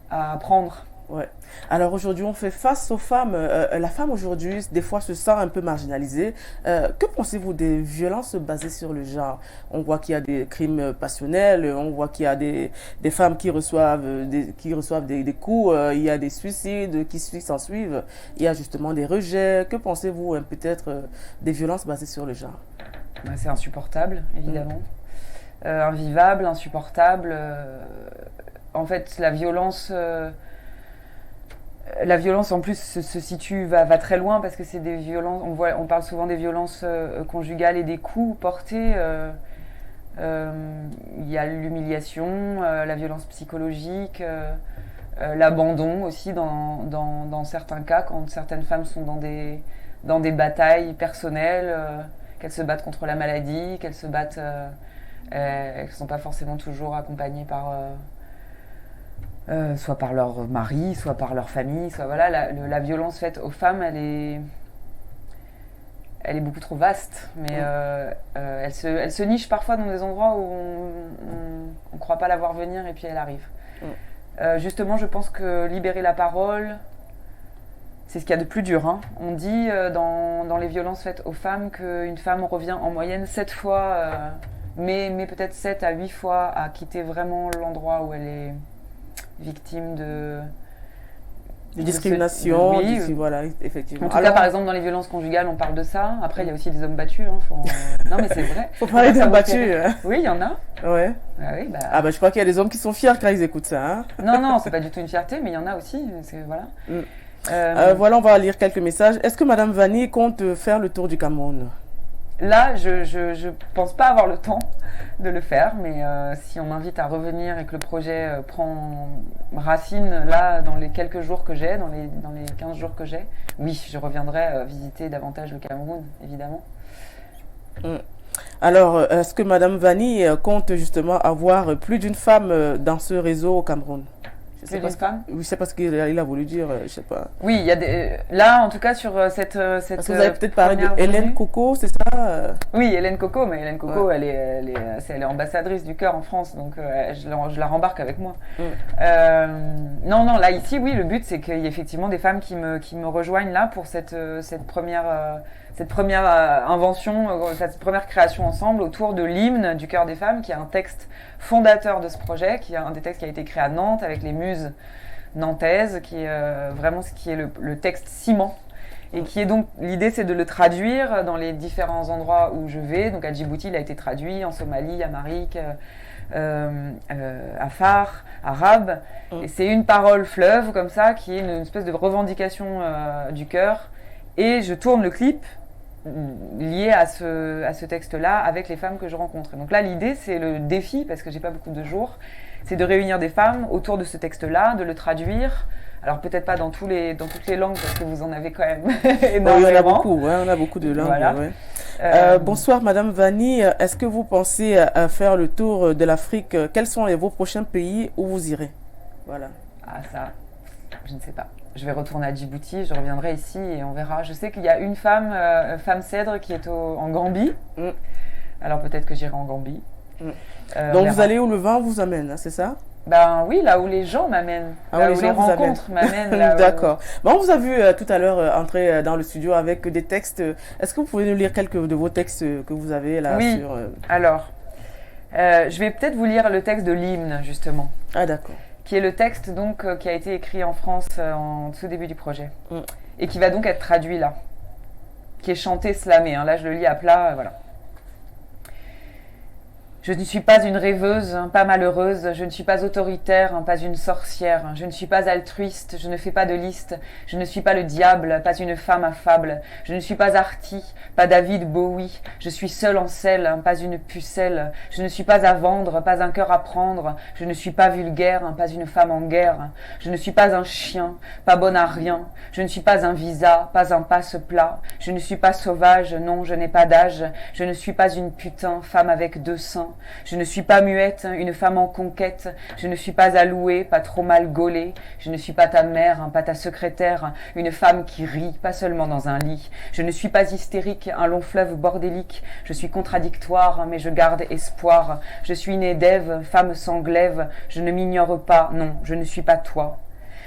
apprendre.
Ouais. Alors aujourd'hui, on fait face aux femmes. La femme aujourd'hui, des fois, se sent un peu marginalisée. Que pensez-vous des violences basées sur le genre? On voit qu'il y a des crimes passionnels, on voit qu'il y a des femmes qui reçoivent des coups, il y a des suicides qui s'en suivent, il y a justement des rejets. Que pensez-vous peut-être des violences basées sur le genre?
C'est insupportable, évidemment. Invivable, insupportable. En fait, la violence en plus se situe, va très loin parce que c'est des violences, on parle souvent des violences conjugales et des coups portés. Il y a l'humiliation, la violence psychologique, l'abandon aussi dans certains cas, quand certaines femmes sont dans des batailles personnelles, qu'elles se battent contre la maladie, qu'elles se battent, elles ne sont pas forcément toujours accompagnées par... soit par leur mari, soit par leur famille, soit voilà, la violence faite aux femmes, elle est beaucoup trop vaste, mais elle se niche parfois dans des endroits où on ne croit pas la voir venir et puis elle arrive. Justement, je pense que libérer la parole, c'est ce qu'il y a de plus dur. Hein. On dit dans les violences faites aux femmes qu'une femme revient en moyenne 7 fois, mais peut-être 7 à 8 fois à quitter vraiment l'endroit où elle est victime de
discrimination,
oui,
voilà, effectivement.
En tout cas, par exemple, dans les violences conjugales, on parle de ça. Après, il y a aussi des hommes battus. Hein, non, mais c'est vrai.
Faut parler d'hommes battus.
Oui, il y en a.
Ouais.
Oui,
je crois qu'il y a des hommes qui sont fiers quand ils écoutent ça. Hein.
Non, c'est pas du tout une fierté, mais il y en a aussi.
Voilà. Voilà, on va lire quelques messages. Est-ce que Madame Vanni compte faire le tour du Cameroun?
Là, je pense pas avoir le temps de le faire, mais si on m'invite à revenir et que le projet prend racine, là, dans les quelques jours que j'ai, dans les 15 jours que j'ai, oui, je reviendrai visiter davantage le Cameroun, évidemment.
Alors, est-ce que Madame Vanni compte justement avoir plus d'une femme dans ce réseau au Cameroun?
Plus d'une femme?
Oui, c'est parce qu'il a voulu dire, je sais pas.
Oui, il y a là, en tout cas, sur cette
parce que vous avez peut-être parlé de Hélène Coco, c'est ça?
Oui, Hélène Coco, mais Hélène Coco, elle est ambassadrice du cœur en France, donc je la rembarque avec moi. Non, là, ici, oui, le but, c'est qu'il y ait effectivement des femmes qui me rejoignent là pour cette première invention, cette première création ensemble autour de l'hymne du cœur des femmes, qui est un texte fondateur de ce projet, qui est un des textes qui a été écrit à Nantes avec les muses nantaises, qui est vraiment ce qui est le texte ciment. Et qui est donc, l'idée c'est de le traduire dans les différents endroits où je vais. Donc à Djibouti, il a été traduit, en Somalie, à Marik, à Far, arabe. Et c'est une parole fleuve comme ça, qui est une espèce de revendication du cœur. Et je tourne le clip lié à ce texte-là avec les femmes que je rencontre. Donc là, l'idée, c'est le défi, parce que j'ai pas beaucoup de jours, c'est de réunir des femmes autour de ce texte-là, de le traduire. Alors peut-être pas dans toutes les langues, parce que vous en avez quand même énormément.
Il y en a beaucoup, on a beaucoup de langues. Voilà. Ouais. Bonsoir Madame Vanni, est-ce que vous pensez à faire le tour de l'Afrique? Quels sont vos prochains pays où vous irez? Voilà.
Ah ça, je ne sais pas. Je vais retourner à Djibouti, je reviendrai ici et on verra. Je sais qu'il y a une femme, Femme Cèdre, qui est en Gambie. Alors peut-être que j'irai en Gambie.
Donc vous allez où le vent vous amène, hein, c'est ça?
Ben oui, là où les gens m'amènent, là où les rencontres m'amènent.
D'accord. On vous a vu tout à l'heure entrer dans le studio avec des textes. Est-ce que vous pouvez nous lire quelques de vos textes que vous avez là?
Oui, alors, je vais peut-être vous lire le texte de l'hymne, justement.
Ah d'accord.
Qui est le texte donc qui a été écrit en France en tout début du projet. Et qui va donc être traduit là. Qui est chanté, slamé. Hein. Là, je le lis à plat, voilà. Je ne suis pas une rêveuse, pas malheureuse, je ne suis pas autoritaire, pas une sorcière, je ne suis pas altruiste, je ne fais pas de liste, je ne suis pas le diable, pas une femme affable, je ne suis pas Artie, pas David Bowie, je suis seule en selle, pas une pucelle, je ne suis pas à vendre, pas un cœur à prendre, je ne suis pas vulgaire, pas une femme en guerre, je ne suis pas un chien, pas bonne à rien, je ne suis pas un visa, pas un passe-plat, je ne suis pas sauvage, non, je n'ai pas d'âge, je ne suis pas une putain, femme avec 2 seins, je ne suis pas muette, une femme en conquête, je ne suis pas allouée, pas trop mal gaulée, je ne suis pas ta mère, pas ta secrétaire, une femme qui rit, pas seulement dans un lit, je ne suis pas hystérique, un long fleuve bordélique, je suis contradictoire, mais je garde espoir, je suis née d'Ève, femme sans glaive, je ne m'ignore pas, non, je ne suis pas toi.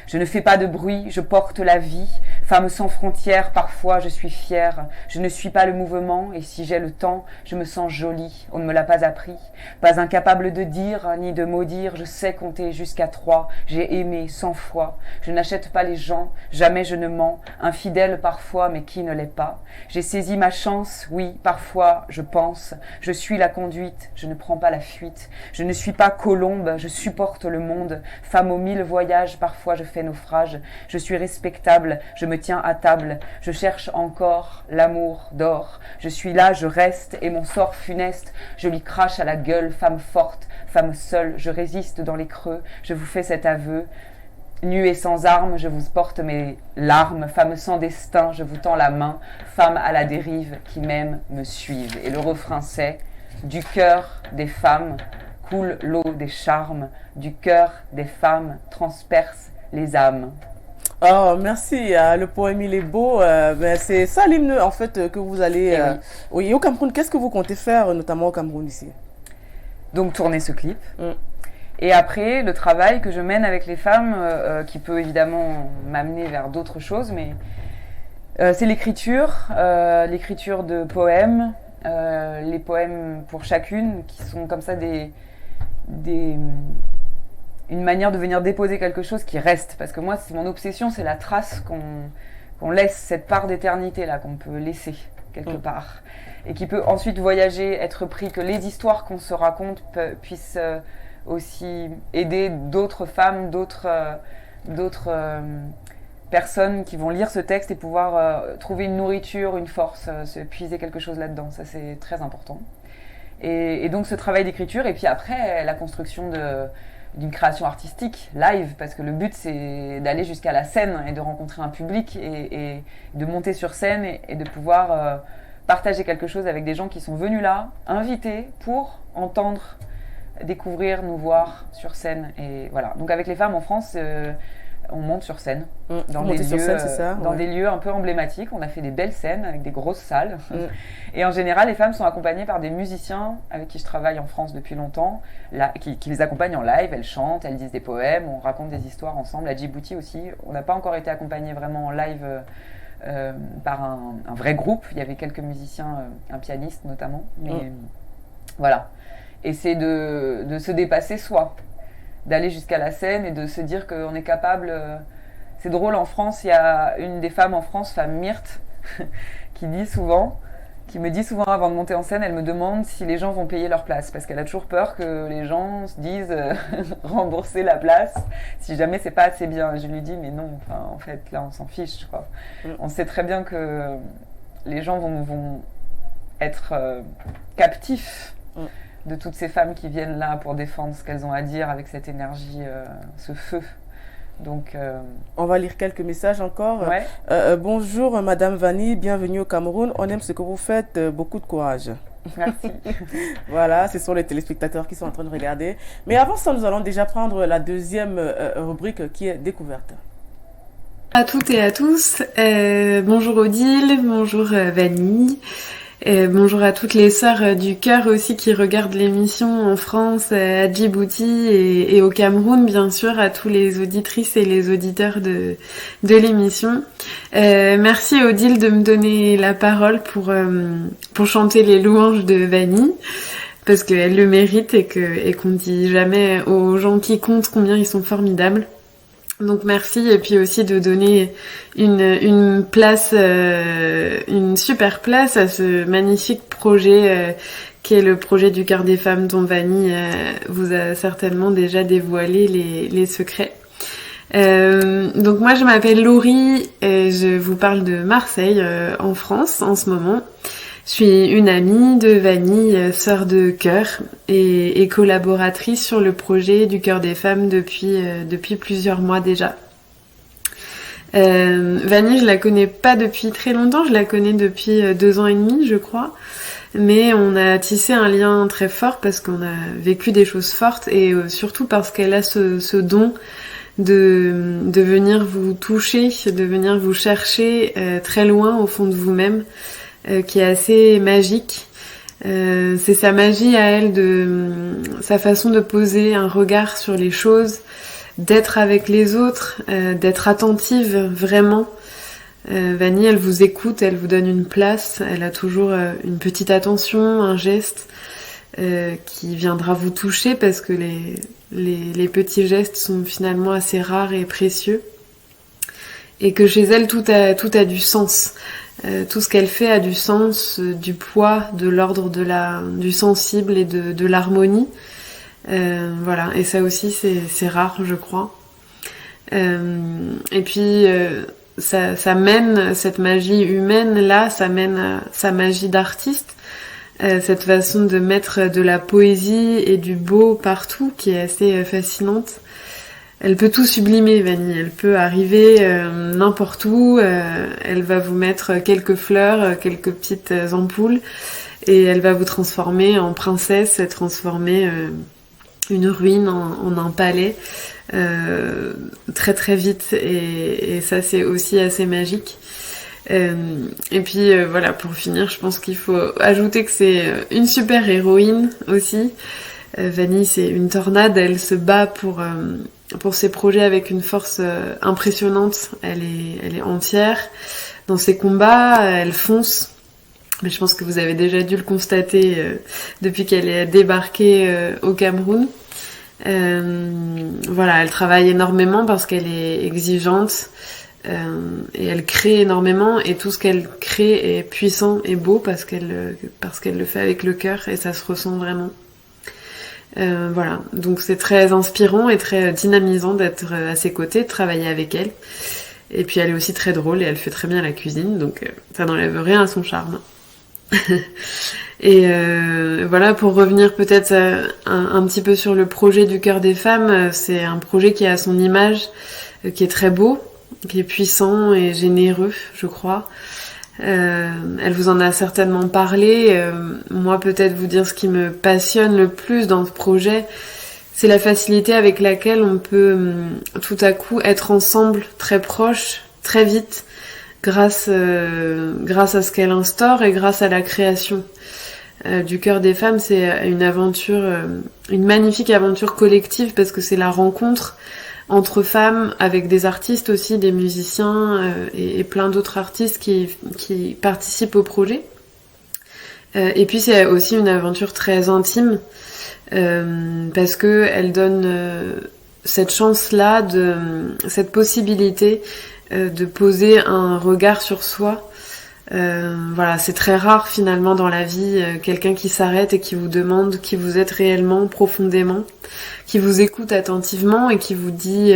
Je ne fais pas de bruit, je porte la vie. Femme sans frontières, parfois je suis fière. Je ne suis pas le mouvement, et si j'ai le temps, je me sens jolie. On ne me l'a pas appris. Pas incapable de dire, ni de maudire, je sais compter jusqu'à 3. J'ai aimé 100 fois. Je n'achète pas les gens, jamais je ne mens. Infidèle parfois, mais qui ne l'est pas. J'ai saisi ma chance, oui, parfois, je pense. Je suis la conduite, je ne prends pas la fuite. Je ne suis pas colombe, je supporte le monde. Femme aux 1000 voyages, parfois je fais naufrage, je suis respectable, je me tiens à table, je cherche encore l'amour d'or, je suis là, je reste, et mon sort funeste, je lui crache à la gueule, femme forte, femme seule, je résiste dans les creux, je vous fais cet aveu, nue et sans armes, je vous porte mes larmes, femme sans destin, je vous tends la main, femme à la dérive, qui même me suivent. Et le refrain c'est, du cœur des femmes coule l'eau des charmes, du cœur des femmes transperce les âmes.
Oh, merci. Le poème, il est beau. Ben, c'est ça l'hymne, en fait, que vous allez...
Et oui.
Oui, et au Cameroun, qu'est-ce que vous comptez faire, notamment au Cameroun ici?
Donc tourner ce clip.
Mm.
Et après, le travail que je mène avec les femmes, qui peut évidemment m'amener vers d'autres choses, mais c'est l'écriture de poèmes, les poèmes pour chacune, qui sont comme ça une manière de venir déposer quelque chose qui reste. Parce que moi, c'est mon obsession, c'est la trace qu'on laisse, cette part d'éternité là qu'on peut laisser quelque part. Et qui peut ensuite voyager, être pris, que les histoires qu'on se raconte puissent aussi aider d'autres femmes, d'autres personnes qui vont lire ce texte et pouvoir trouver une nourriture, une force, se puiser quelque chose là-dedans. Ça, c'est très important. Et donc, ce travail d'écriture, et puis après, la construction d'une création artistique live, parce que le but c'est d'aller jusqu'à la scène et de rencontrer un public et de monter sur scène et de pouvoir partager quelque chose avec des gens qui sont venus là, invités pour entendre, découvrir, nous voir sur scène. Et voilà. Donc avec les femmes en France, on monte sur scène dans des lieux un peu emblématiques. On a fait des belles scènes avec des grosses salles. Et en général, les femmes sont accompagnées par des musiciens avec qui je travaille en France depuis longtemps, qui les accompagnent en live. Elles chantent, elles disent des poèmes, on raconte des histoires ensemble. À Djibouti aussi, on n'a pas encore été accompagnées vraiment en live par un vrai groupe. Il y avait quelques musiciens, un pianiste notamment. Mais voilà. Et c'est de se dépasser soi, d'aller jusqu'à la scène et de se dire qu'on est capable. C'est drôle, en France, il y a une des femmes en France, femme Myrthe, qui me dit souvent avant de monter en scène, elle me demande si les gens vont payer leur place, parce qu'elle a toujours peur que les gens se disent rembourser la place si jamais c'est pas assez bien. Je lui dis mais non, enfin, en fait là on s'en fiche, quoi. On sait très bien que les gens vont être captifs de toutes ces femmes qui viennent là pour défendre ce qu'elles ont à dire avec cette énergie, ce feu. Donc,
on va lire quelques messages encore.
Ouais.
Bonjour Madame Vanny, bienvenue au Cameroun. On aime ce que vous faites, beaucoup de courage.
Merci.
Voilà, ce sont les téléspectateurs qui sont en train de regarder. Mais avant ça, nous allons déjà prendre la deuxième rubrique qui est découverte.
À toutes et à tous, bonjour Odile, bonjour Vanny. Bonjour à toutes les sœurs du cœur aussi qui regardent l'émission en France, à Djibouti et au Cameroun, bien sûr, à tous les auditrices et les auditeurs de l'émission. Merci Odile de me donner la parole pour chanter les louanges de Vanny, parce qu'elle le mérite et qu'on dit jamais aux gens qui comptent combien ils sont formidables. Donc merci, et puis aussi de donner une place, une super place à ce magnifique projet qui est le projet du Cœur des Femmes dont Vanny vous a certainement déjà dévoilé les secrets. Donc moi je m'appelle Laurie et je vous parle de Marseille en France en ce moment. Je suis une amie de Vanny, sœur de cœur et collaboratrice sur le projet du Cœur des Femmes depuis plusieurs mois déjà. Vanny, je la connais pas depuis très longtemps, je la connais depuis 2 ans et demi, je crois. Mais on a tissé un lien très fort parce qu'on a vécu des choses fortes et surtout parce qu'elle a ce don de venir vous toucher, de venir vous chercher très loin au fond de vous-même. Qui est assez magique. C'est sa magie à elle, sa façon de poser un regard sur les choses, d'être avec les autres, d'être attentive vraiment. Vanny, elle vous écoute, elle vous donne une place, elle a toujours une petite attention, un geste qui viendra vous toucher parce que les petits gestes sont finalement assez rares et précieux. Et que chez elle, tout a du sens. Tout ce qu'elle fait a du sens, du poids, de l'ordre du sensible et de l'harmonie. Voilà, et ça aussi c'est rare, je crois. Et puis ça mène, cette magie humaine là, ça mène à sa magie d'artiste, cette façon de mettre de la poésie et du beau partout qui est assez fascinante. Elle peut tout sublimer, Vanny. Elle peut arriver n'importe où. Elle va vous mettre quelques fleurs, quelques petites ampoules, et elle va vous transformer en princesse, transformer une ruine en un palais très très vite et ça c'est aussi assez magique. Et puis voilà, pour finir, je pense qu'il faut ajouter que c'est une super héroïne aussi. Vanille, c'est une tornade, elle se bat pour ses projets avec une force impressionnante. Elle est entière dans ses combats, elle fonce. Mais je pense que vous avez déjà dû le constater depuis qu'elle est débarquée au Cameroun. Voilà, elle travaille énormément parce qu'elle est exigeante et elle crée énormément et tout ce qu'elle crée est puissant et beau parce qu'elle le fait avec le cœur et ça se ressent vraiment. Voilà, donc c'est très inspirant et très dynamisant d'être à ses côtés, de travailler avec elle. Et puis elle est aussi très drôle et elle fait très bien la cuisine, donc ça n'enlève rien à son charme. Et voilà, pour revenir peut-être un petit peu sur le projet du Cœur des femmes, c'est un projet qui a son image, qui est très beau, qui est puissant et généreux, je crois. Elle vous en a certainement parlé. Moi, peut-être vous dire ce qui me passionne le plus dans ce projet, c'est la facilité avec laquelle on peut tout à coup être ensemble, très proches, très vite, grâce à ce qu'elle instaure et grâce à la création du Cœur des femmes. C'est une aventure, une magnifique aventure collective parce que c'est la rencontre entre femmes avec des artistes aussi, des musiciens et plein d'autres artistes qui participent au projet. Et puis c'est aussi une aventure très intime parce que elle donne cette chance-là, cette possibilité de poser un regard sur soi. Voilà, c'est très rare finalement dans la vie, quelqu'un qui s'arrête et qui vous demande qui vous êtes réellement, profondément, qui vous écoute attentivement et qui vous dit,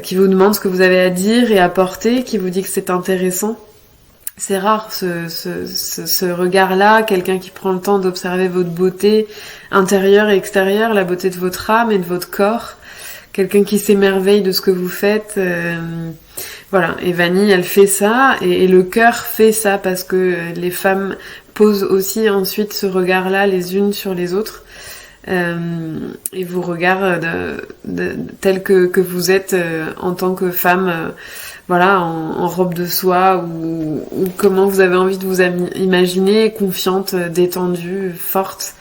qui vous demande ce que vous avez à dire et à porter, qui vous dit que c'est intéressant. C'est rare ce regard-là, quelqu'un qui prend le temps d'observer votre beauté intérieure et extérieure, la beauté de votre âme et de votre corps, quelqu'un qui s'émerveille de ce que vous faites. Voilà, et Vanille, elle fait ça, et le cœur fait ça, parce que les femmes posent aussi ensuite ce regard-là les unes sur les autres, et vous regardent tel que vous êtes en tant que femme, voilà, en robe de soie, ou comment vous avez envie de vous imaginer, confiante, détendue, forte,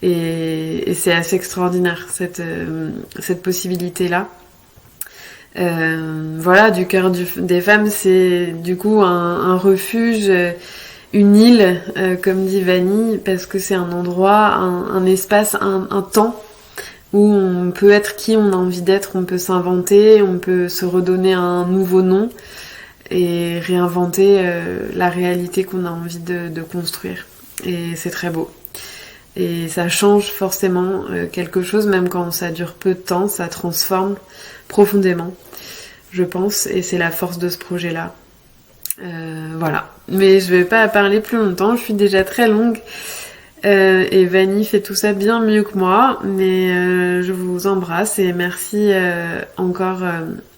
et c'est assez extraordinaire, cette possibilité-là. Voilà, du Cœur des femmes, c'est du coup un refuge, une île, comme dit Vanille, parce que c'est un endroit, un espace, un temps où on peut être qui on a envie d'être, on peut s'inventer, on peut se redonner un nouveau nom et réinventer la réalité qu'on a envie de construire. Et c'est très beau. Et ça change forcément quelque chose, même quand ça dure peu de temps, ça transforme profondément, je pense, et c'est la force de ce projet-là. Voilà. Mais je vais pas parler plus longtemps, je suis déjà très longue, et Vanille fait tout ça bien mieux que moi, mais je vous embrasse et merci encore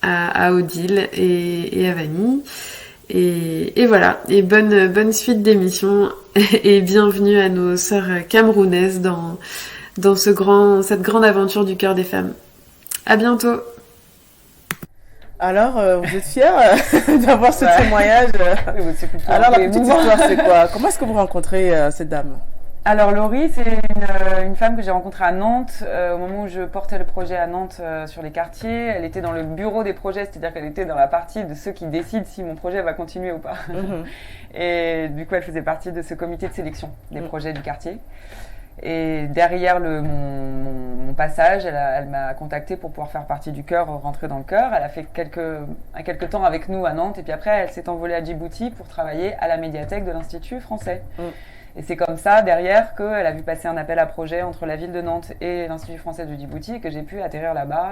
à Odile et à Vanille. Et voilà, et bonne suite d'émission et bienvenue à nos sœurs camerounaises dans cette grande aventure du Cœur des femmes. À bientôt.
Alors, vous êtes fiers d'avoir ce témoignage Alors, la petite histoire, c'est quoi? Comment est-ce que vous rencontrez cette dame?
Alors Laurie, c'est une femme que j'ai rencontrée à Nantes au moment où je portais le projet à Nantes sur les quartiers. Elle était dans le bureau des projets, c'est-à-dire qu'elle était dans la partie de ceux qui décident si mon projet va continuer ou pas. Et du coup, elle faisait partie de ce comité de sélection des projets du quartier. Et derrière mon passage, elle m'a contactée pour pouvoir faire partie du chœur, rentrer dans le chœur. Elle a fait quelques temps avec nous à Nantes et puis après, elle s'est envolée à Djibouti pour travailler à la médiathèque de l'Institut français. Et c'est comme ça, derrière, qu'elle a vu passer un appel à projet entre la ville de Nantes et l'Institut français de Djibouti et que j'ai pu atterrir là-bas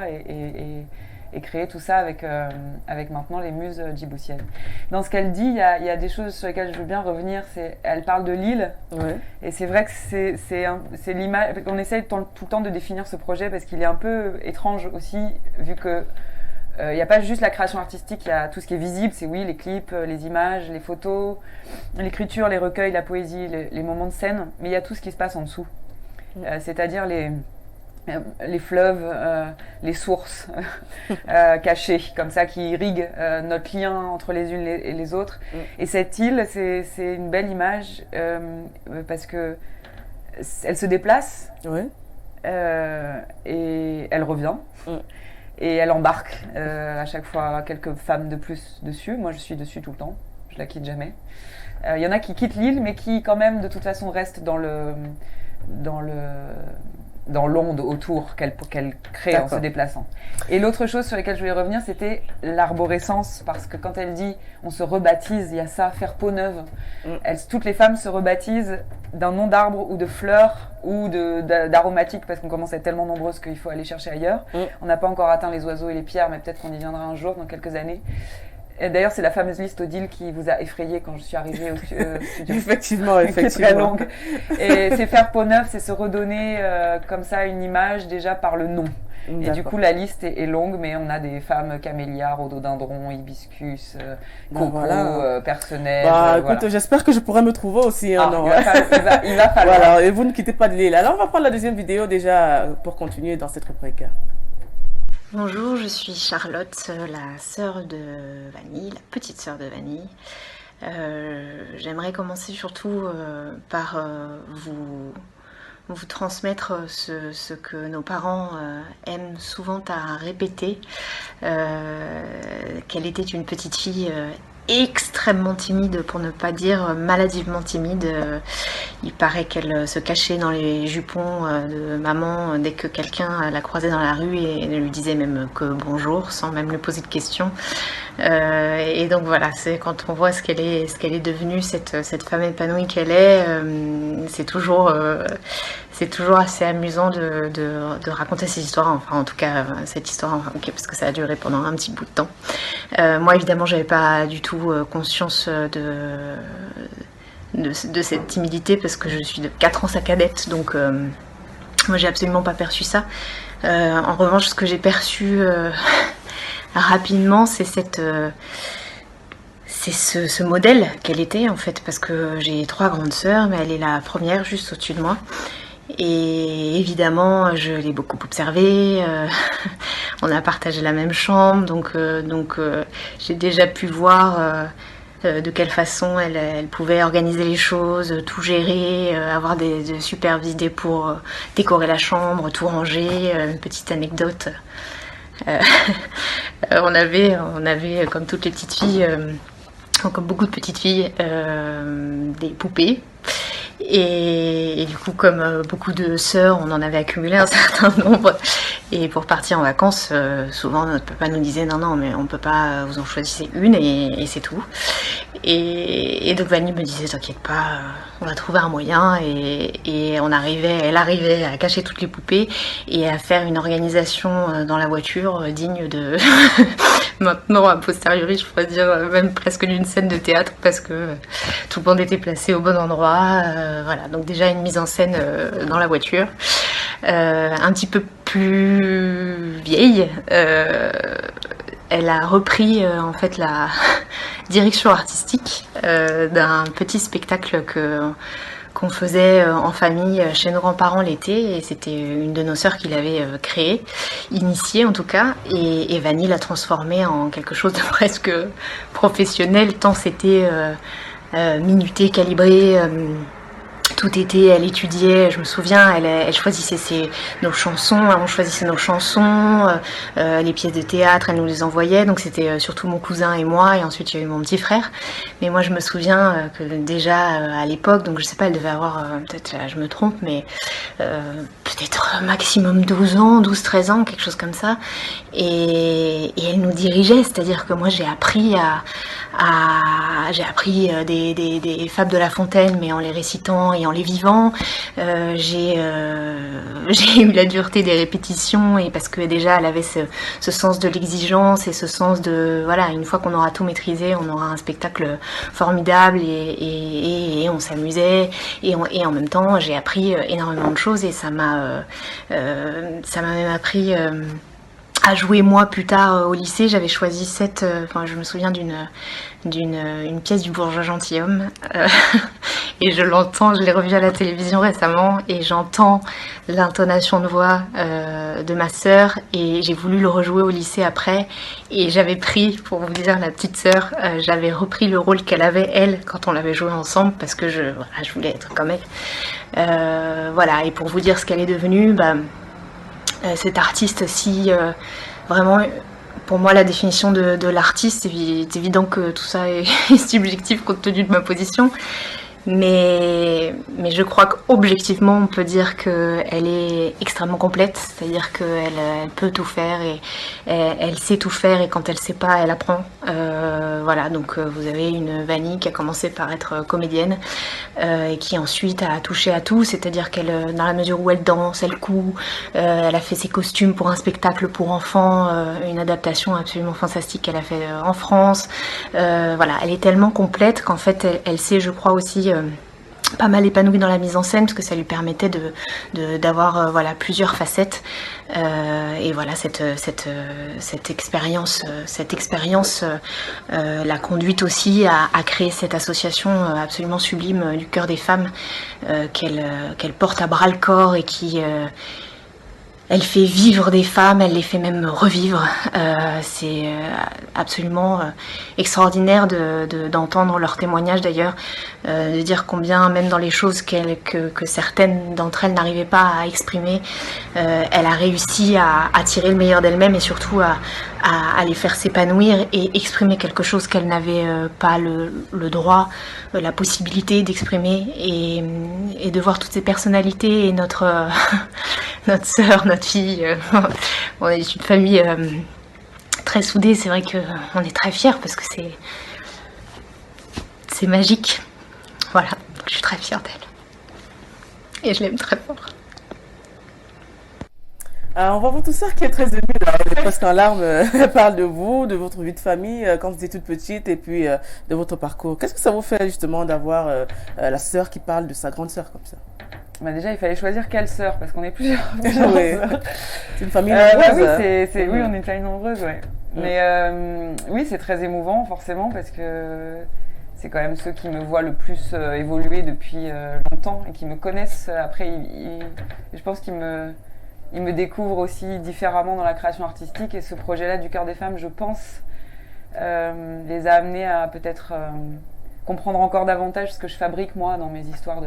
et créer tout ça avec maintenant les muses djiboutiennes. Dans ce qu'elle dit, il y a des choses sur lesquelles je veux bien revenir. Elle parle de l'île, et c'est vrai que c'est l'image. On essaye tout le temps de définir ce projet parce qu'il est un peu étrange aussi, vu que il n'y a pas juste la création artistique, il y a tout ce qui est visible, c'est oui, les clips, les images, les photos, l'écriture, les recueils, la poésie, les moments de scène, mais il y a tout ce qui se passe en dessous. C'est-à-dire les fleuves, les sources cachées, comme ça, qui irriguent notre lien entre les unes et les autres. Et cette île, c'est une belle image parce que elle se déplace et elle revient. Et elle embarque à chaque fois quelques femmes de plus dessus. Moi, je suis dessus tout le temps. Je la quitte jamais. Il y en a qui quittent l'île, mais qui quand même, de toute façon, restent dans l'onde autour qu'elle crée en se déplaçant. Et l'autre chose sur laquelle je voulais revenir, c'était l'arborescence, parce que quand elle dit on se rebaptise, il y a ça, faire peau neuve. Toutes les femmes se rebaptisent d'un nom d'arbre ou de fleurs ou d'aromatiques, parce qu'on commence à être tellement nombreuses qu'il faut aller chercher ailleurs. On n'a pas encore atteint les oiseaux et les pierres, mais peut-être qu'on y viendra un jour, dans quelques années. Et d'ailleurs, c'est la fameuse liste Odile qui vous a effrayé quand je suis arrivée au studio.
Effectivement.
Qui est très longue. Et c'est faire peau neuve, c'est se redonner comme ça une image déjà par le nom. Et du coup, la liste est longue, mais on a des femmes camélias, rhododendron, hibiscus, coco, personnel.
Écoute, j'espère que je pourrai me trouver aussi.
Il va falloir.
Voilà, et vous ne quittez pas de l'île. Alors, on va prendre la deuxième vidéo déjà pour continuer dans cette rubrique.
Bonjour, je suis Charlotte, la sœur de Vanille, la petite sœur de Vanille. J'aimerais commencer surtout par vous transmettre ce que nos parents aiment souvent à répéter, qu'elle était une petite fille extrêmement timide, pour ne pas dire maladivement timide. Il paraît qu'elle se cachait dans les jupons de maman dès que quelqu'un la croisait dans la rue et ne lui disait même que bonjour, sans même lui poser de questions. Et donc voilà, c'est quand on voit ce qu'elle est devenue, cette femme épanouie qu'elle est, c'est toujours assez amusant de raconter ces histoires, enfin en tout cas cette histoire, parce que ça a duré pendant un petit bout de temps. Moi évidemment j'avais pas du tout conscience de cette timidité, parce que je suis de 4 ans sa cadette, donc moi j'ai absolument pas perçu ça. En revanche, ce que j'ai perçu rapidement, c'est ce modèle qu'elle était en fait, parce que j'ai 3 grandes sœurs, mais elle est la première juste au-dessus de moi. Et évidemment, je l'ai beaucoup observée, on a partagé la même chambre, donc j'ai déjà pu voir de quelle façon elle pouvait organiser les choses, tout gérer, avoir de superbes idées pour décorer la chambre, tout ranger. Une petite anecdote, on avait, comme toutes les petites filles, comme beaucoup de petites filles, des poupées. Et du coup, comme beaucoup de sœurs, on en avait accumulé un certain nombre. Et pour partir en vacances, souvent notre papa nous disait non, mais on peut pas, vous en choisissez une et c'est tout. Et donc Vanille me disait t'inquiète pas, on va trouver un moyen. Et elle arrivait à cacher toutes les poupées et à faire une organisation dans la voiture digne de maintenant a posteriori, je pourrais dire même presque d'une scène de théâtre, parce que tout le monde était placé au bon endroit. Voilà, donc déjà une mise en scène dans la voiture. Un petit peu plus vieille, elle a repris en fait la direction artistique d'un petit spectacle qu'on faisait en famille chez nos grands-parents l'été, et c'était une de nos sœurs qui l'avait créé, initiée en tout cas, et Vanille l'a transformé en quelque chose de presque professionnel, tant c'était minuté, calibré. Tout été, elle étudiait, je me souviens, elle choisissait nos chansons, on choisissait nos chansons, les pièces de théâtre, elle nous les envoyait, donc c'était surtout mon cousin et moi, et ensuite il y a eu mon petit frère. Mais moi je me souviens que déjà à l'époque, donc je sais pas, elle devait avoir, peut-être là je me trompe, mais peut-être maximum 12 ans, 12-13 ans, quelque chose comme ça, et elle nous dirigeait, c'est-à-dire que moi j'ai appris des fables de La Fontaine, mais en les récitant et en les vivant. J'ai eu la dureté des répétitions, et parce que déjà elle avait ce sens de l'exigence et ce sens de voilà, une fois qu'on aura tout maîtrisé, on aura un spectacle formidable, et on s'amusait, et en même temps j'ai appris énormément de choses, et ça m'a même appris à jouer moi plus tard au lycée. J'avais choisi je me souviens d'une pièce du Bourgeois gentilhomme et je l'ai revu à la télévision récemment et j'entends l'intonation de voix de ma sœur et j'ai voulu le rejouer au lycée après et j'avais pris, pour vous dire, la petite sœur, j'avais repris le rôle qu'elle avait elle quand on l'avait joué ensemble parce que je voulais être comme elle. Voilà, et pour vous dire ce qu'elle est devenue, cette artiste si vraiment, pour moi la définition de l'artiste, c'est évident que tout ça est subjectif compte tenu de ma position, mais je crois qu'objectivement on peut dire qu'elle est extrêmement complète, c'est-à-dire qu'elle peut tout faire et elle sait tout faire et quand elle sait pas elle apprend. Voilà, donc vous avez une Vanny qui a commencé par être comédienne et qui ensuite a touché à tout, c'est-à-dire qu'elle, dans la mesure où elle danse, elle coud, elle a fait ses costumes pour un spectacle pour enfants, une adaptation absolument fantastique qu'elle a fait en France. Voilà, elle est tellement complète qu'en fait elle sait, je crois aussi, pas mal épanouie dans la mise en scène parce que ça lui permettait d'avoir plusieurs facettes et voilà cette expérience l'a conduite aussi à créer cette association absolument sublime du cœur des femmes qu'elle porte à bras le corps et qui elle fait vivre des femmes, elle les fait même revivre. C'est absolument extraordinaire d'entendre leurs témoignages d'ailleurs, de dire combien, même dans les choses que certaines d'entre elles n'arrivaient pas à exprimer, elle a réussi à tirer le meilleur d'elle-même et surtout à les faire s'épanouir et exprimer quelque chose qu'elle n'avait pas le droit, la possibilité d'exprimer et de voir toutes ces personnalités et notre sœur, notre fille. On est une famille très soudée, c'est vrai qu'on est très fiers parce que c'est magique. Voilà, donc je suis très fière d'elle. Et je l'aime très fort.
On voit votre sœur qui est très émue, là. Elle est presque en larmes. Elle parle de vous, de votre vie de famille quand vous étiez toute petite et puis de votre parcours. Qu'est-ce que ça vous fait justement d'avoir la sœur qui parle de sa grande sœur comme ça?
Déjà, il fallait choisir quelle sœur, parce qu'on est plusieurs.
Oui. C'est une famille nombreuse.
Oui, on est une famille nombreuse, ouais. Mais oui, c'est très émouvant, forcément, parce que c'est quand même ceux qui me voient le plus évoluer depuis longtemps et qui me connaissent. Après, je pense qu'ils me découvrent aussi différemment dans la création artistique. Et ce projet-là du Cœur des Femmes, je pense, les a amenés à peut-être comprendre encore davantage ce que je fabrique moi dans mes histoires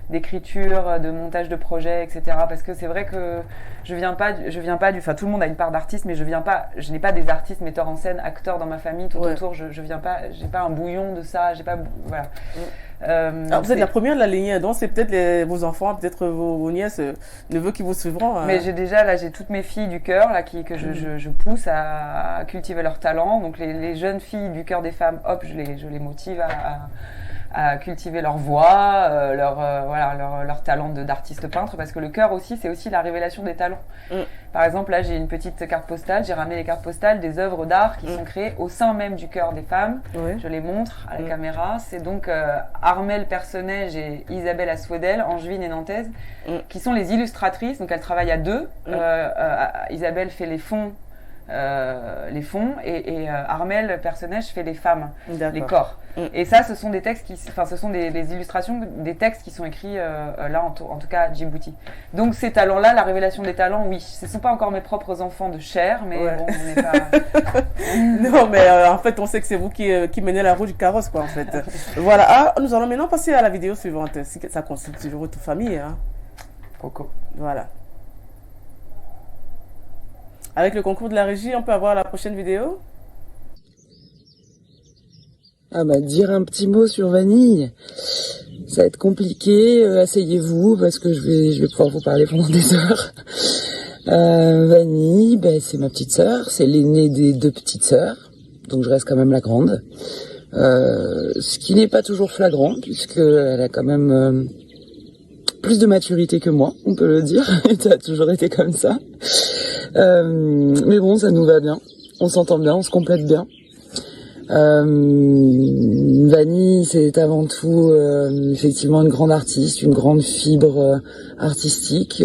d'écriture, de montage de projets, etc. Parce que c'est vrai que je viens pas du, enfin tout le monde a une part d'artiste, mais je n'ai pas des artistes, metteurs en scène, acteurs dans ma famille tout autour. Je viens pas, j'ai pas un bouillon de ça, j'ai pas, voilà.
Alors vous êtes la première de la lignée, donc c'est peut-être vos enfants, peut-être vos nièces, neveux qui vous suivront.
Mais j'ai toutes mes filles du cœur là que je pousse à cultiver leur talent. Donc les jeunes filles du Cœur des Femmes, hop, je les motive à cultiver leur voix, leur talent d'artiste peintre, parce que le cœur aussi, c'est aussi la révélation des talents. Par exemple, là, j'ai une petite carte postale, j'ai ramené les cartes postales des œuvres d'art qui sont créées au sein même du Cœur des Femmes. Je les montre à la caméra. C'est donc Armelle Personnage et Isabelle Aswedel, angevine et nantaise, qui sont les illustratrices. Donc elles travaillent à deux. Isabelle fait les fonds et Armelle Personnage fait les femmes, les corps. Et ça, ce sont des textes ce sont des illustrations, des textes qui sont écrits là, en tout cas à Djibouti. Donc ces talents-là, la révélation des talents, oui, ce ne sont pas encore mes propres enfants de chair, mais bon, on n'est pas.
Non, mais en fait, on sait que c'est vous qui menez la roue du carrosse, quoi, en fait. Voilà. Nous allons maintenant passer à la vidéo suivante. Ça concerne toujours votre famille, hein.
Coco.
Voilà. Avec le concours de la régie, on peut avoir la prochaine vidéo?
Dire un petit mot sur Vanille, ça va être compliqué, asseyez-vous parce que je vais pouvoir vous parler pendant des heures. Vanille, c'est ma petite sœur, c'est l'aînée des deux petites sœurs, donc je reste quand même la grande. Ce qui n'est pas toujours flagrant, puisqu'elle a quand même plus de maturité que moi, on peut le dire, et ça a toujours été comme ça. Mais bon, ça nous va bien, on s'entend bien, on se complète bien. Vanny, c'est avant tout effectivement une grande artiste, une grande fibre artistique.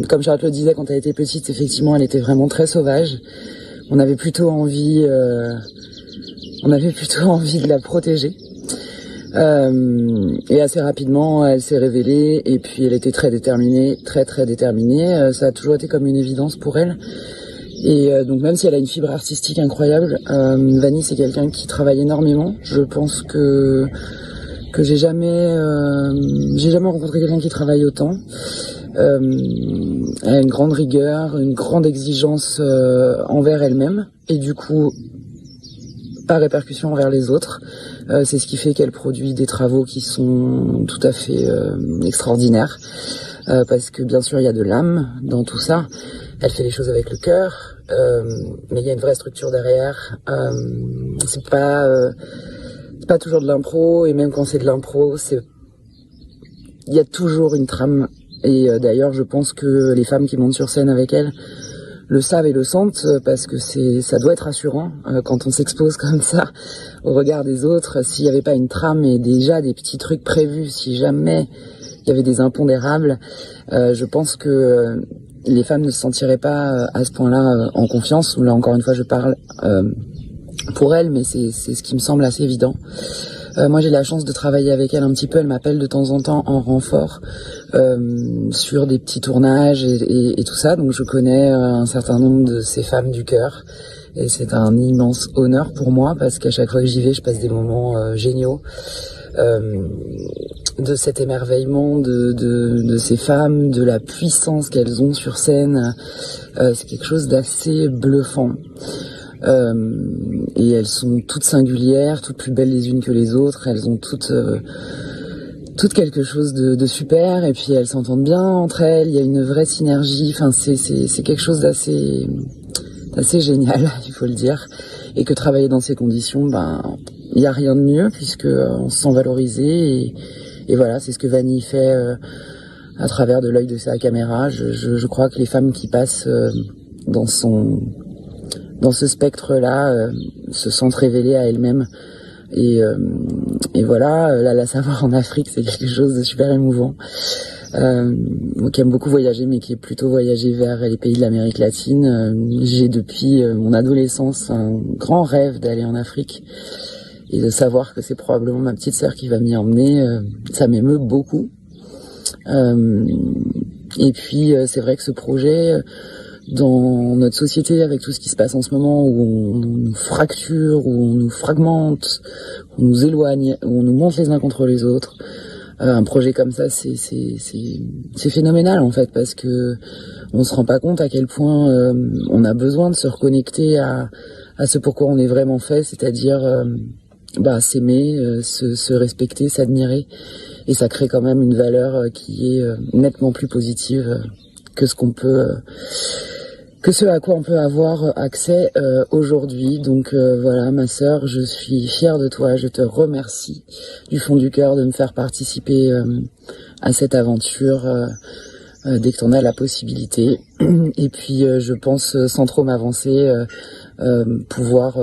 Comme Charlotte le disait, quand elle était petite, effectivement, elle était vraiment très sauvage. On avait plutôt envie de la protéger. Et assez rapidement, elle s'est révélée et puis elle était très déterminée, très déterminée. Ça a toujours été comme une évidence pour elle. Et donc même si elle a une fibre artistique incroyable, Vanny c'est quelqu'un qui travaille énormément. Je pense que j'ai jamais rencontré quelqu'un qui travaille autant. Elle a une grande rigueur, une grande exigence envers elle-même et du coup par répercussion envers les autres. C'est ce qui fait qu'elle produit des travaux qui sont tout à fait extraordinaires. Parce que bien sûr il y a de l'âme dans tout ça. Elle fait les choses avec le cœur, mais il y a une vraie structure derrière. C'est pas toujours de l'impro, et même quand c'est de l'impro, il y a toujours une trame. Et d'ailleurs, je pense que les femmes qui montent sur scène avec elle le savent et le sentent, parce que ça doit être rassurant quand on s'expose comme ça au regard des autres. S'il n'y avait pas une trame et déjà des petits trucs prévus, si jamais il y avait des impondérables, je pense que les femmes ne se sentiraient pas à ce point-là en confiance. Là, encore une fois, je parle pour elles, mais c'est ce qui me semble assez évident. Moi, j'ai la chance de travailler avec elle un petit peu. Elle m'appelle de temps en temps en renfort sur des petits tournages et tout ça. Donc, je connais un certain nombre de ces femmes du cœur. Et c'est un immense honneur pour moi parce qu'à chaque fois que j'y vais, je passe des moments géniaux. De cet émerveillement de ces femmes, de la puissance qu'elles ont sur scène, c'est quelque chose d'assez bluffant. Et elles sont toutes singulières, toutes plus belles les unes que les autres. Elles ont toutes quelque chose de super. Et puis elles s'entendent bien entre elles. Il y a une vraie synergie. Enfin, c'est quelque chose d'assez génial, il faut le dire. Et que travailler dans ces conditions, il y a rien de mieux puisque on se sent valorisé. Et voilà, c'est ce que Vanny fait à travers de l'œil de sa caméra. Je crois que les femmes qui passent dans ce spectre-là se sentent révélées à elles-mêmes. Et voilà, la savoir en Afrique, c'est quelque chose de super émouvant. Moi qui aime beaucoup voyager, mais qui est plutôt voyager vers les pays de l'Amérique latine. J'ai depuis mon adolescence un grand rêve d'aller en Afrique. Et de savoir que c'est probablement ma petite sœur qui va m'y emmener, ça m'émeut beaucoup. Et puis c'est vrai que ce projet, dans notre société, avec tout ce qui se passe en ce moment, où on nous fracture, où on nous fragmente, où on nous éloigne, où on nous monte les uns contre les autres, un projet comme ça, c'est phénoménal en fait, parce que on se rend pas compte à quel point on a besoin de se reconnecter à ce pourquoi on est vraiment fait, c'est-à-dire s'aimer, se respecter, s'admirer, et ça crée quand même une valeur qui est nettement plus positive que ce à quoi on peut avoir accès aujourd'hui. Donc voilà, ma sœur, je suis fière de toi, je te remercie du fond du cœur de me faire participer à cette aventure dès que t'en as la possibilité. Et puis je pense, sans trop m'avancer, pouvoir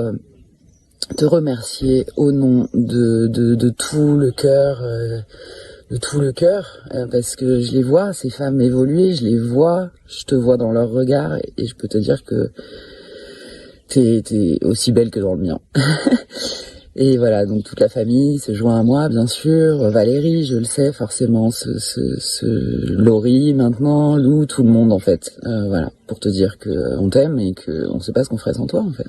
te remercier au nom de tout le cœur, parce que je les vois, ces femmes évoluer, je les vois, je te vois dans leur regard, et je peux te dire que t'es aussi belle que dans le mien. Et voilà, donc toute la famille se joint à moi, bien sûr, Valérie, je le sais, forcément, Laurie maintenant, Lou, tout le monde en fait, voilà, pour te dire que on t'aime et que on sait pas ce qu'on ferait sans toi en fait.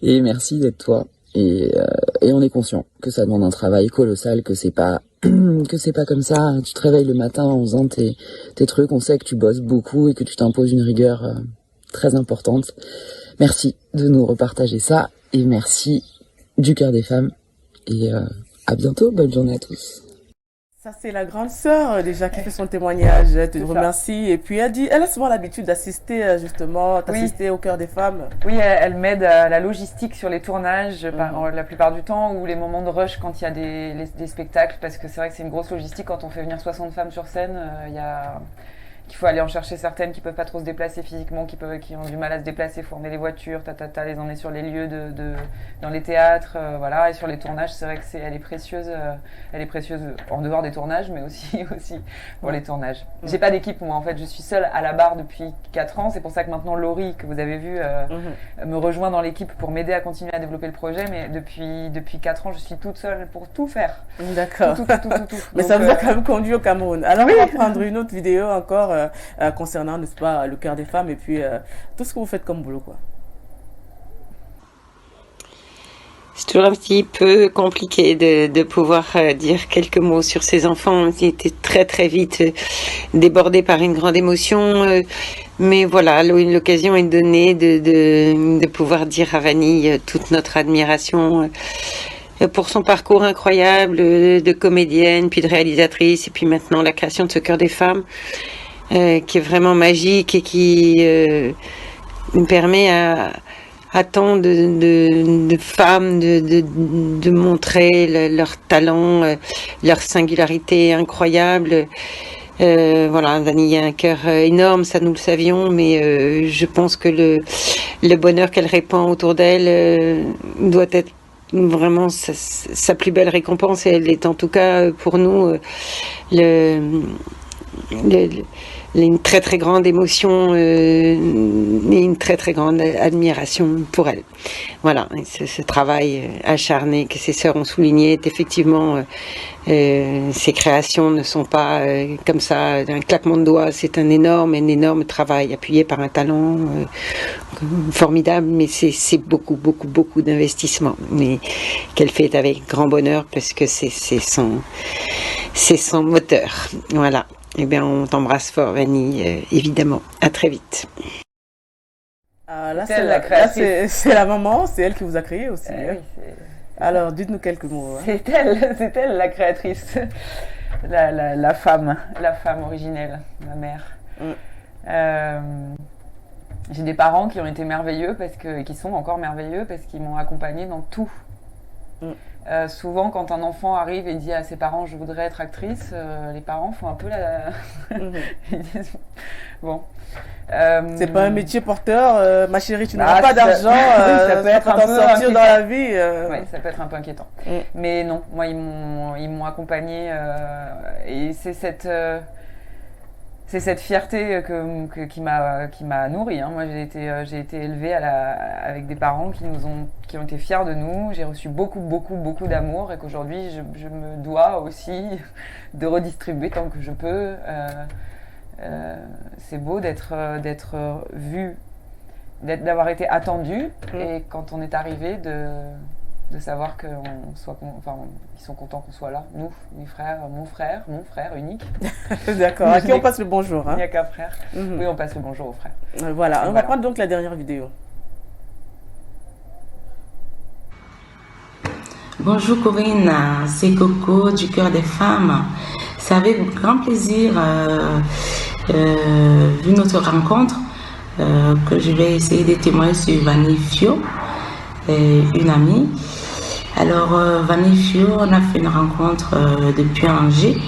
Et merci d'être toi. Et on est conscient que ça demande un travail colossal, que c'est pas comme ça. Tu te réveilles le matin en faisant tes trucs. On sait que tu bosses beaucoup et que tu t'imposes une rigueur très importante. Merci de nous repartager ça et merci du cœur des femmes. Et à bientôt. Bonne journée à tous.
Ça, c'est la grande sœur déjà qui fait son témoignage. Elle te remercie. Et puis elle a souvent l'habitude d'assister d'assister au cœur des femmes.
Oui, elle m'aide à la logistique sur les tournages, la plupart du temps, ou les moments de rush quand il y a des spectacles, parce que c'est vrai que c'est une grosse logistique quand on fait venir 60 femmes sur scène. Il qu'il faut aller en chercher certaines qui peuvent pas trop se déplacer physiquement, qui ont du mal à se déplacer, faut emmener les voitures, les emmener sur les lieux dans les théâtres, voilà, et sur les tournages, c'est vrai que elle est précieuse en dehors des tournages, mais aussi pour les tournages. J'ai pas d'équipe, moi, en fait, je suis seule à la barre depuis 4 ans, c'est pour ça que maintenant Laurie, que vous avez vu, me rejoint dans l'équipe pour m'aider à continuer à développer le projet, mais depuis 4 ans, je suis toute seule pour tout faire.
D'accord.
Tout.
Mais
donc,
ça vous a quand même conduit au Cameroun. Alors, on va prendre une autre vidéo encore concernant, n'est-ce pas, le cœur des femmes et puis tout ce que vous faites comme boulot, quoi.
C'est toujours un petit peu compliqué de pouvoir dire quelques mots sur ces enfants qui étaient très très vite débordés par une grande émotion. Mais voilà, l'occasion est donnée de pouvoir dire à Vanille toute notre admiration pour son parcours incroyable de comédienne, puis de réalisatrice, et puis maintenant la création de ce cœur des femmes, qui est vraiment magique et qui nous permet à tant de femmes de montrer leur talent, leur singularité incroyable. Voilà, Vanille a un cœur énorme, ça nous le savions, mais je pense que le bonheur qu'elle répand autour d'elle doit être vraiment sa plus belle récompense, et elle est en tout cas pour nous une très très grande émotion et une très très grande admiration pour elle. Voilà, ce travail acharné que ses sœurs ont souligné est effectivement, ces créations ne sont pas comme ça un claquement de doigts, c'est un énorme travail appuyé par un talent formidable, mais c'est beaucoup d'investissement, mais qu'elle fait avec grand bonheur parce que c'est son moteur. Voilà. Eh bien, on t'embrasse fort, Vanille, évidemment. À très vite.
Là, c'est la maman, c'est elle qui vous a créé aussi. Oui, alors, dites-nous quelques mots.
C'est elle la créatrice, la femme originelle, ma mère. J'ai des parents qui ont été merveilleux qui sont encore merveilleux parce qu'ils m'ont accompagnée dans tout. Souvent, quand un enfant arrive et dit à ses parents « je voudrais être actrice », les parents font un peu ils disent « bon ».
C'est pas un métier porteur, ma chérie, tu n'auras pas d'argent, ça peut être un peu sortir dans la vie.
Oui, ça peut être un peu inquiétant. Mais non, moi, ils m'ont accompagnée et c'est cette fierté qui m'a nourrie. Hein. Moi, j'ai été élevée avec des parents qui ont été fiers de nous. J'ai reçu beaucoup d'amour et qu'aujourd'hui, je me dois aussi de redistribuer tant que je peux. C'est beau d'être vu, d'avoir été attendu et quand on est arrivé de savoir ils sont contents qu'on soit là, nous, mon frère unique.
D'accord, à qui on passe le bonjour.
Il n'y a qu'un frère. Oui, on passe le bonjour au frère.
Voilà, on va prendre donc la dernière vidéo.
Bonjour Corinne, c'est Coco du Cœur des Femmes. C'est avec grand plaisir, vu notre rencontre, que je vais essayer de témoigner sur Vanille Fio, une amie. Alors, Vanille Fio, on a fait une rencontre depuis Angers,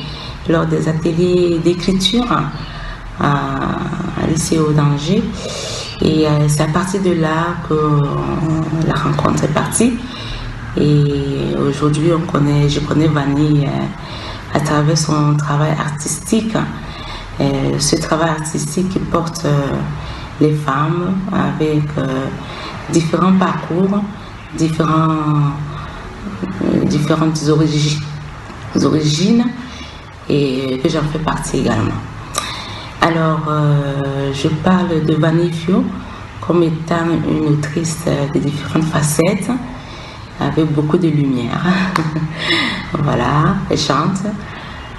lors des ateliers d'écriture à l'ICO d'Angers. Et c'est à partir de là que la rencontre est partie. Et aujourd'hui, je connais Vanille à travers son travail artistique. Ce travail artistique qui porte les femmes avec différents parcours, différentes origines, et que j'en fais partie également. Alors, je parle de Vanille Fio comme étant une autrice de différentes facettes, avec beaucoup de lumière. Voilà, elle chante,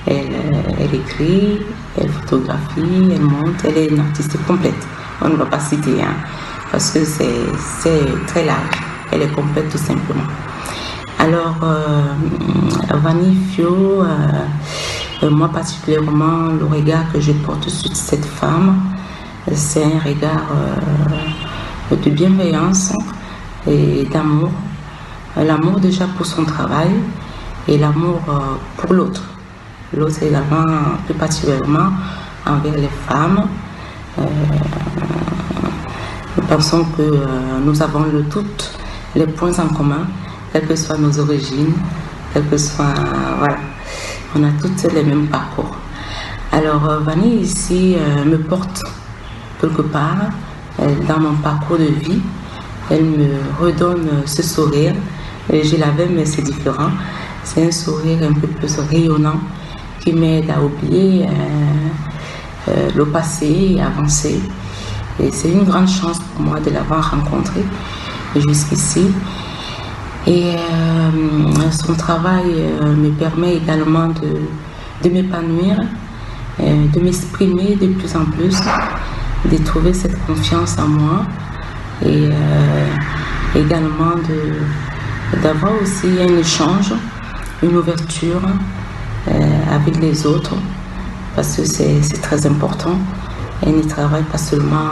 elle écrit, elle photographie, elle monte, elle est une artiste complète. On ne va pas citer, hein, parce que c'est très large. Elle est complète tout simplement. Alors, Vanille Fio, moi particulièrement, le regard que je porte sur cette femme, c'est un regard de bienveillance et d'amour. L'amour déjà pour son travail et l'amour pour l'autre. L'autre également, plus particulièrement envers les femmes. Nous pensons que nous avons toutes les points en commun, quelles que soient nos origines, quelles que soient... voilà, on a toutes les mêmes parcours. Alors Vanille ici me porte quelque part dans mon parcours de vie. Elle me redonne ce sourire. Je l'avais, mais c'est différent. C'est un sourire un peu plus rayonnant qui m'aide à oublier le passé et avancer. Et c'est une grande chance pour moi de l'avoir rencontrée jusqu'ici. Et son travail me permet également de m'épanouir, de m'exprimer de plus en plus, de trouver cette confiance en moi et également d'avoir aussi un échange, une ouverture avec les autres, parce que c'est très important. Elle ne travaille pas seulement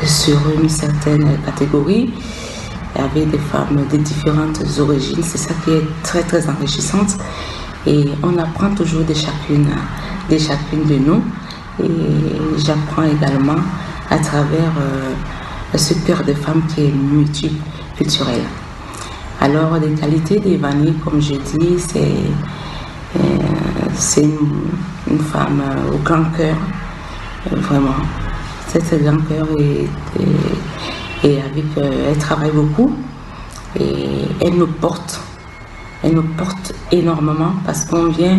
sur une certaine catégorie, avec des femmes de différentes origines. C'est ça qui est très très enrichissante. Et on apprend toujours de chacune de nous. Et j'apprends également à travers ce cœur de femmes qui est multiculturel. Alors, les qualités d'Evanie, comme je dis, c'est une femme au grand cœur, vraiment. C'est un grand cœur et avec elle travaille beaucoup et elle nous porte énormément parce qu'on vient,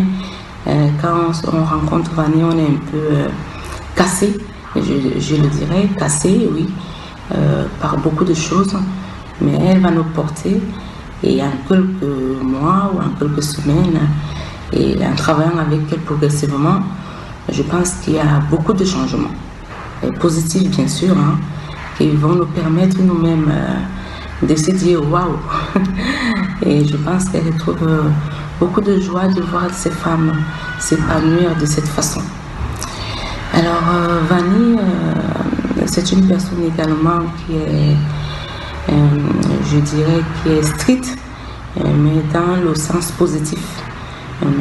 quand on rencontre Vanille, on est un peu cassé, je le dirais, cassé, oui, par beaucoup de choses, mais elle va nous porter et en quelques mois ou en quelques semaines et en travaillant avec elle progressivement, je pense qu'il y a beaucoup de changements, positifs bien sûr, hein, qui vont nous permettre nous-mêmes de se dire waouh. Et je pense qu'elle trouve beaucoup de joie de voir ces femmes s'épanouir de cette façon. Alors Vanille, c'est une personne également qui est, je dirais, qui est stricte, mais dans le sens positif.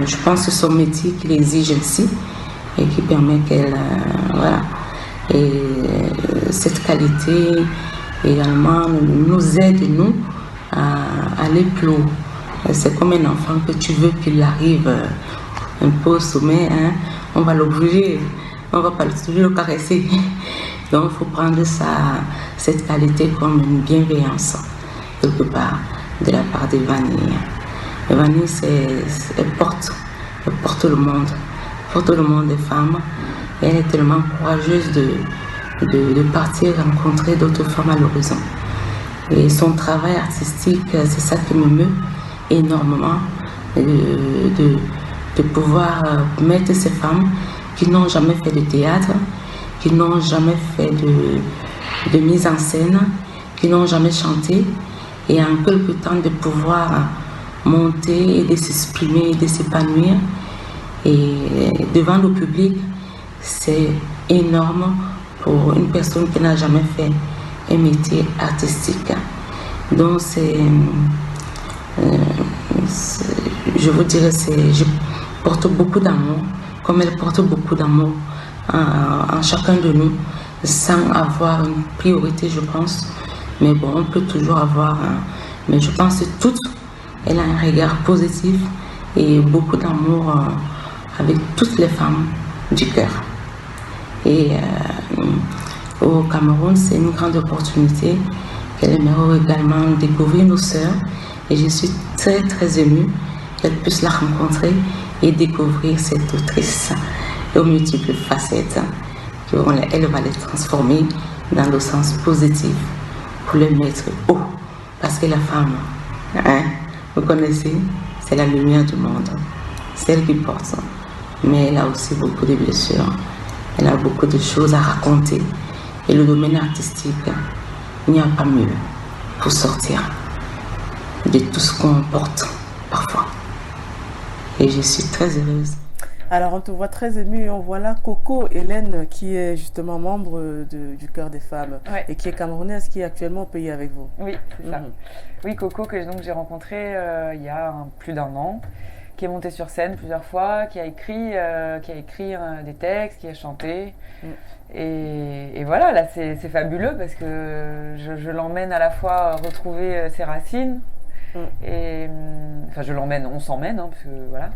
Je pense que son métier qui l'exige ainsi et qui permet qu'elle, voilà. Et cette qualité également nous aide, nous, à aller plus haut. C'est comme un enfant que tu veux qu'il arrive un peu au sommet, hein? On va l'obliger, on va pas toujours le caresser. Donc il faut prendre cette qualité comme une bienveillance, quelque part, de la part de Vanille. Vanille, elle porte le monde des femmes. Et elle est tellement courageuse de partir rencontrer d'autres femmes à l'horizon. Et son travail artistique, c'est ça qui me meut énormément, de pouvoir mettre ces femmes qui n'ont jamais fait de théâtre, qui n'ont jamais fait de mise en scène, qui n'ont jamais chanté, et en quelque temps de pouvoir monter et de s'exprimer, de s'épanouir. Et devant le public, c'est énorme pour une personne qui n'a jamais fait un métier artistique. Donc je vous dirais, je porte beaucoup d'amour, comme elle porte beaucoup d'amour en chacun de nous, sans avoir une priorité, je pense. Mais bon, on peut toujours avoir, mais je pense que elle a un regard positif et beaucoup d'amour avec toutes les femmes du cœur. Et au Cameroun, c'est une grande opportunité qu'elle aimerait également découvrir nos sœurs. Et je suis très très émue qu'elle puisse la rencontrer et découvrir cette autrice aux multiples facettes. Elle va les transformer dans le sens positif pour les mettre haut. Parce que la femme, hein, vous connaissez, c'est la lumière du monde. C'est elle qui porte. Mais elle a aussi beaucoup de blessures. Elle a beaucoup de choses à raconter. Et le domaine artistique, il n'y a pas mieux pour sortir de tout ce qu'on porte parfois. Et je suis très heureuse.
Alors on te voit très émue et on voit là Coco Hélène qui est justement membre du Cœur des Femmes, ouais, et qui est camerounaise, qui est actuellement au pays avec vous.
Oui, c'est ça. Oui, Coco que donc j'ai rencontré il y a plus d'1 an, qui est monté sur scène plusieurs fois, qui a écrit des textes, qui a chanté. Et voilà, là c'est fabuleux parce que je l'emmène à la fois retrouver ses racines. Et enfin on s'emmène parce que voilà,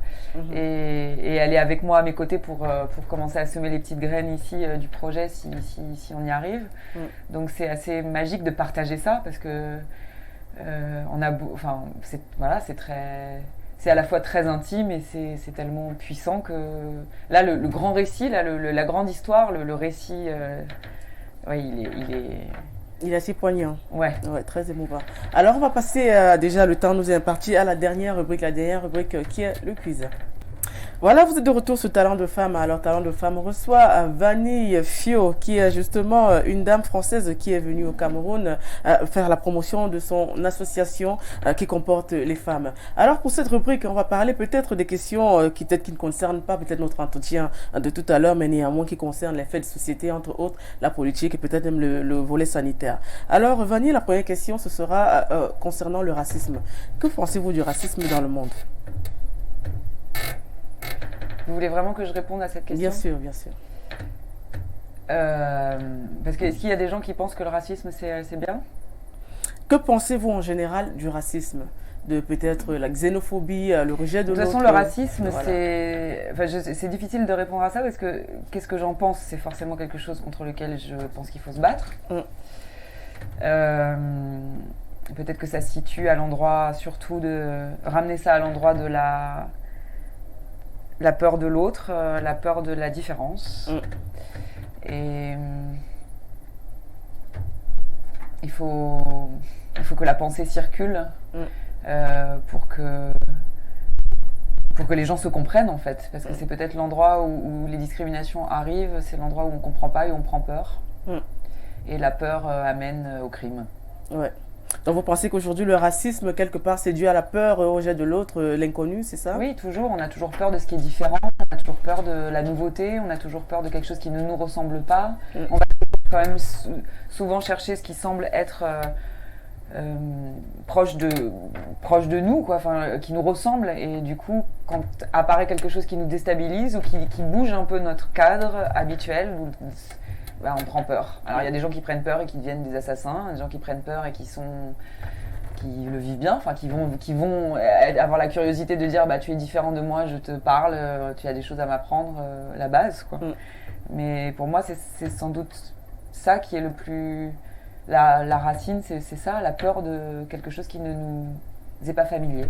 et elle est avec moi à mes côtés pour commencer à semer les petites graines ici du projet si on y arrive. Donc c'est assez magique de partager ça parce que c'est à la fois très intime et c'est tellement puissant que là le grand récit, là la grande histoire, le récit,
Il est assez poignant.
Ouais,
très émouvant. Alors, on va passer, déjà, le temps nous est imparti à la dernière rubrique qui est le quiz. Voilà, vous êtes de retour sur Talent de Femme. Alors, Talent de Femme reçoit Vanille Fio, qui est justement une dame française qui est venue au Cameroun faire la promotion de son association qui comporte les femmes. Alors, pour cette rubrique, on va parler peut-être des questions qui ne concernent pas peut-être notre entretien de tout à l'heure, mais néanmoins qui concernent les faits de société, entre autres la politique et peut-être même le volet sanitaire. Alors, Vanille, la première question, ce sera concernant le racisme. Que pensez-vous du racisme dans le monde ?
Vous voulez vraiment que je réponde à cette question ?
Bien sûr, bien sûr.
Parce que est-ce qu'il y a des gens qui pensent que le racisme c'est bien ?
Que pensez-vous en général du racisme ? De peut-être la xénophobie, le rejet de l'autre ?
De toute façon, le racisme, c'est difficile de répondre à ça parce que qu'est-ce que j'en pense ? C'est forcément quelque chose contre lequel je pense qu'il faut se battre. Peut-être que ça se situe à l'endroit, surtout de ramener ça à l'endroit de la peur de l'autre, la peur de la différence. Et il faut que la pensée circule pour que les gens se comprennent en fait. Parce que c'est peut-être l'endroit où les discriminations arrivent, c'est l'endroit où on ne comprend pas et où on prend peur. Et la peur amène au crime.
Ouais. Donc vous pensez qu'aujourd'hui le racisme quelque part c'est dû à la peur au rejet de l'autre, l'inconnu, c'est ça ?
Oui, toujours. On a toujours peur de ce qui est différent, on a toujours peur de la nouveauté, on a toujours peur de quelque chose qui ne nous ressemble pas. On va quand même souvent chercher ce qui semble être proche de nous, quoi, qui nous ressemble. Et du coup, quand apparaît quelque chose qui nous déstabilise ou qui bouge un peu notre cadre habituel, on prend peur. Alors il y a des gens qui prennent peur et qui deviennent des assassins, des gens qui prennent peur et qui le vivent bien, qui vont avoir la curiosité de dire tu es différent de moi, je te parle, tu as des choses à m'apprendre, la base quoi. Mais pour moi c'est sans doute ça qui est le plus la racine, c'est ça, la peur de quelque chose qui ne nous est pas familier.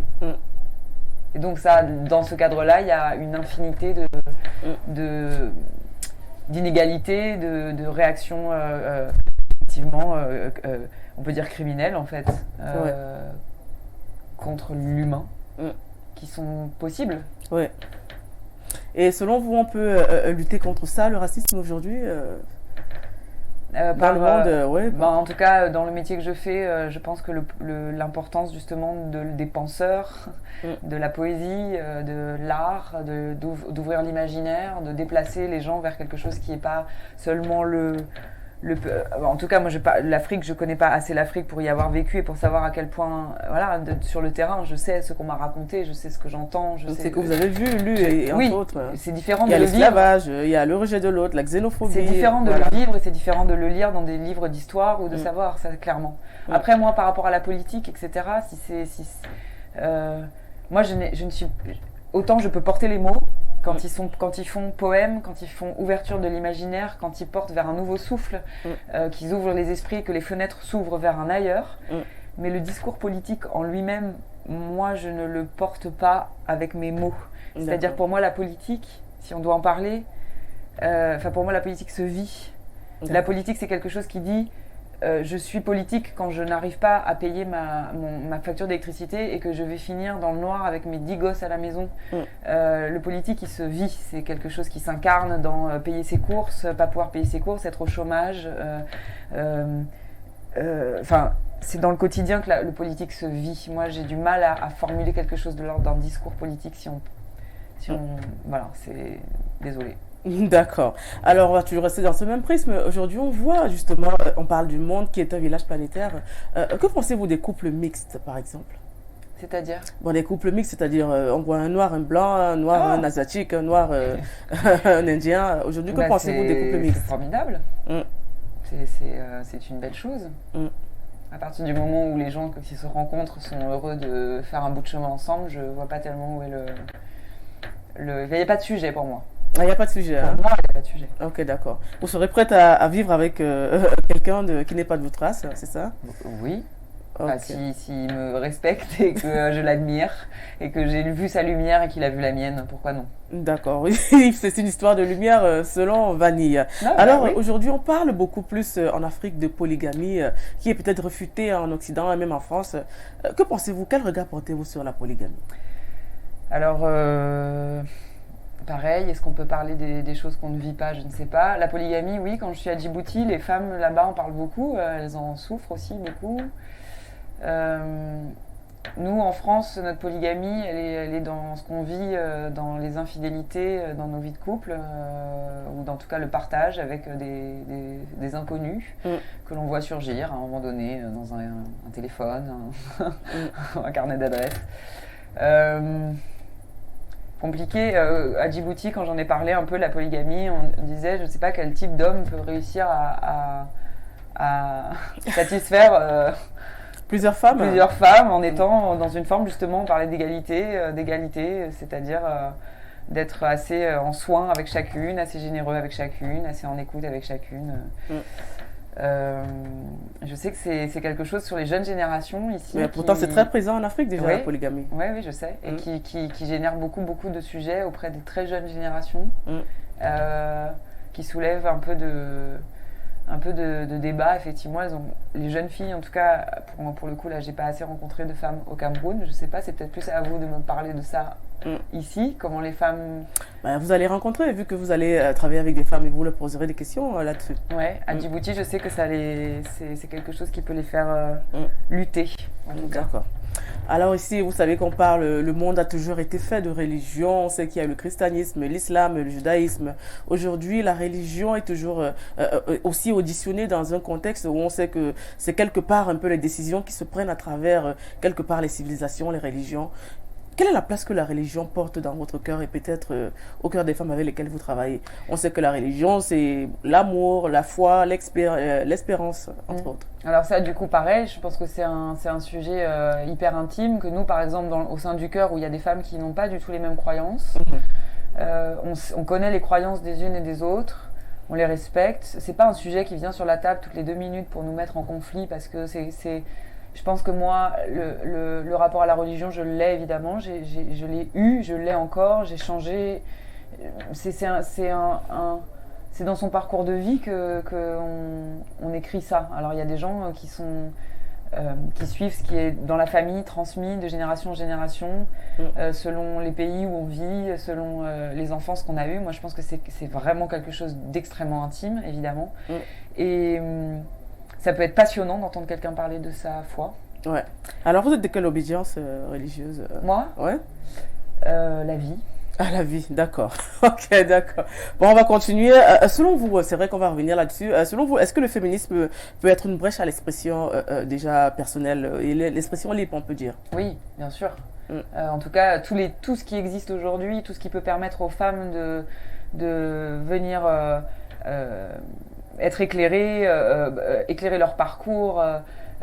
Et donc ça, dans ce cadre-là, il y a une infinité d'inégalités, de réactions effectivement, on peut dire criminelles en fait, contre l'humain, qui sont possibles.
Ouais. Et selon vous, on peut lutter contre ça, le racisme aujourd'hui dans le monde,
en tout cas, dans le métier que je fais, je pense que l'importance justement des penseurs, de la poésie, de l'art, d'ouvrir l'imaginaire, de déplacer les gens vers quelque chose qui n'est pas seulement en tout cas, moi, l'Afrique, je connais pas assez l'Afrique pour y avoir vécu et pour savoir à quel point, sur le terrain, je sais ce qu'on m'a raconté, je sais ce que j'entends, je sais.
C'est que vous avez vu, lu et entre autres.
C'est différent de le vivre.
Il y a l'esclavage, il y a le rejet de l'autre, la xénophobie.
C'est différent de le vivre et c'est différent de le lire dans des livres d'histoire ou de savoir, ça clairement. Après, moi, par rapport à la politique, etc., moi, je ne suis. Autant je peux porter les mots. Quand ils font poème, quand ils font ouverture de l'imaginaire, quand ils portent vers un nouveau souffle, qu'ils ouvrent les esprits, que les fenêtres s'ouvrent vers un ailleurs. Mais le discours politique en lui-même, moi, je ne le porte pas avec mes mots. C'est-à-dire, pour moi, la politique, si on doit en parler, pour moi, la politique se vit. La politique, c'est quelque chose qui dit je suis politique quand je n'arrive pas à payer ma facture d'électricité et que je vais finir dans le noir avec mes 10 gosses à la maison. Le politique, il se vit. C'est quelque chose qui s'incarne dans payer ses courses, pas pouvoir payer ses courses, être au chômage. C'est dans le quotidien que le politique se vit. Moi, j'ai du mal à formuler quelque chose de l'ordre d'un discours politique voilà, c'est... Désolée.
D'accord. Alors, on va toujours rester dans ce même prisme. Aujourd'hui, on voit justement, on parle du monde qui est un village planétaire. Que pensez-vous des couples mixtes, par exemple ?
C'est-à-dire?
Bon, les couples mixtes, c'est-à-dire on voit un noir, un blanc, un noir, un asiatique, un noir, un indien. Aujourd'hui, que pensez-vous des couples mixtes?
C'est formidable.
Mm.
C'est une belle chose.
Mm.
À partir du moment où les gens qui se rencontrent sont heureux de faire un bout de chemin ensemble, je vois pas tellement où est il n'y a pas de sujet pour moi.
Il n'y a pas de sujet.
Pour moi, il n'y a pas de sujet.
Ok, d'accord. Vous serez prête à vivre avec quelqu'un qui n'est pas de votre race, c'est ça?
Oui.
Ok.
Enfin, s'il me respecte et que je l'admire et que j'ai vu sa lumière et qu'il a vu la mienne, pourquoi non?
D'accord, oui, c'est une histoire de lumière selon Vanille. Alors, aujourd'hui, on parle beaucoup plus en Afrique de polygamie, qui est peut-être refutée en Occident et même en France. Que pensez-vous? Quel regard portez-vous sur la polygamie?
Alors, pareil, est-ce qu'on peut parler des choses qu'on ne vit pas? Je ne sais pas. La polygamie, oui, quand je suis à Djibouti, les femmes là-bas en parlent beaucoup, elles en souffrent aussi beaucoup. Nous, en France, notre polygamie, elle est dans ce qu'on vit, dans les infidélités, dans nos vies de couple, ou en tout cas le partage avec des inconnus que l'on voit surgir à un moment donné dans un téléphone, un carnet d'adresses. Compliqué. À Djibouti, quand j'en ai parlé un peu de la polygamie, on disait, je ne sais pas quel type d'homme peut réussir à satisfaire
plusieurs femmes
en étant dans une forme, justement, on parlait d'égalité, c'est-à-dire d'être assez en soin avec chacune, assez généreux avec chacune, assez en écoute avec chacune. Je sais que c'est quelque chose sur les jeunes générations ici.
Mais pourtant, c'est très présent en Afrique déjà, la polygamie.
Oui, je sais. Et qui génère beaucoup de sujets auprès des très jeunes générations, qui soulèvent un peu de débat, effectivement. Les jeunes filles, en tout cas, pour le coup, là, j'ai pas assez rencontré de femmes au Cameroun. Je sais pas, c'est peut-être plus à vous de me parler de ça ici. Comment les femmes...
vous allez rencontrer, vu que vous allez travailler avec des femmes et vous leur poserez des questions là-dessus.
Ouais, à Djibouti, je sais que c'est quelque chose qui peut les faire lutter.
D'accord. Alors ici, vous savez qu'on parle, le monde a toujours été fait de religion. On sait qu'il y a le christianisme, l'islam, le judaïsme. Aujourd'hui, la religion est toujours aussi auditionnée dans un contexte où on sait que c'est quelque part un peu les décisions qui se prennent à travers quelque part les civilisations, les religions. Quelle est la place que la religion porte dans votre cœur et peut-être au cœur des femmes avec lesquelles vous travaillez? On sait que la religion, c'est l'amour, la foi, l'espérance, entre autres.
Alors ça, du coup, pareil, je pense que c'est un sujet hyper intime, que nous, par exemple, au sein du cœur, où il y a des femmes qui n'ont pas du tout les mêmes croyances, on connaît les croyances des unes et des autres, on les respecte. C'est pas un sujet qui vient sur la table toutes les 2 minutes pour nous mettre en conflit, parce que je pense que moi, le rapport à la religion, je l'ai évidemment, je l'ai eu, je l'ai encore, j'ai changé. C'est dans son parcours de vie qu'on écrit ça. Alors il y a des gens qui suivent ce qui est dans la famille, transmis de génération en génération, selon les pays où on vit, selon les enfances qu'on a eues. Moi, je pense que c'est vraiment quelque chose d'extrêmement intime, évidemment. Et... ça peut être passionnant d'entendre quelqu'un parler de sa foi.
Ouais. Alors, vous êtes de quelle obédience religieuse?
Moi?
Ouais.
La vie.
Ah, la vie, d'accord. Ok, d'accord. Bon, on va continuer. Selon vous, c'est vrai qu'on va revenir là-dessus. Selon vous, est-ce que le féminisme peut être une brèche à l'expression déjà personnelle et l'expression libre, on peut dire?
Oui, bien sûr. En tout cas, tout ce qui existe aujourd'hui, tout ce qui peut permettre aux femmes de venir... être éclairées, éclairer leur parcours,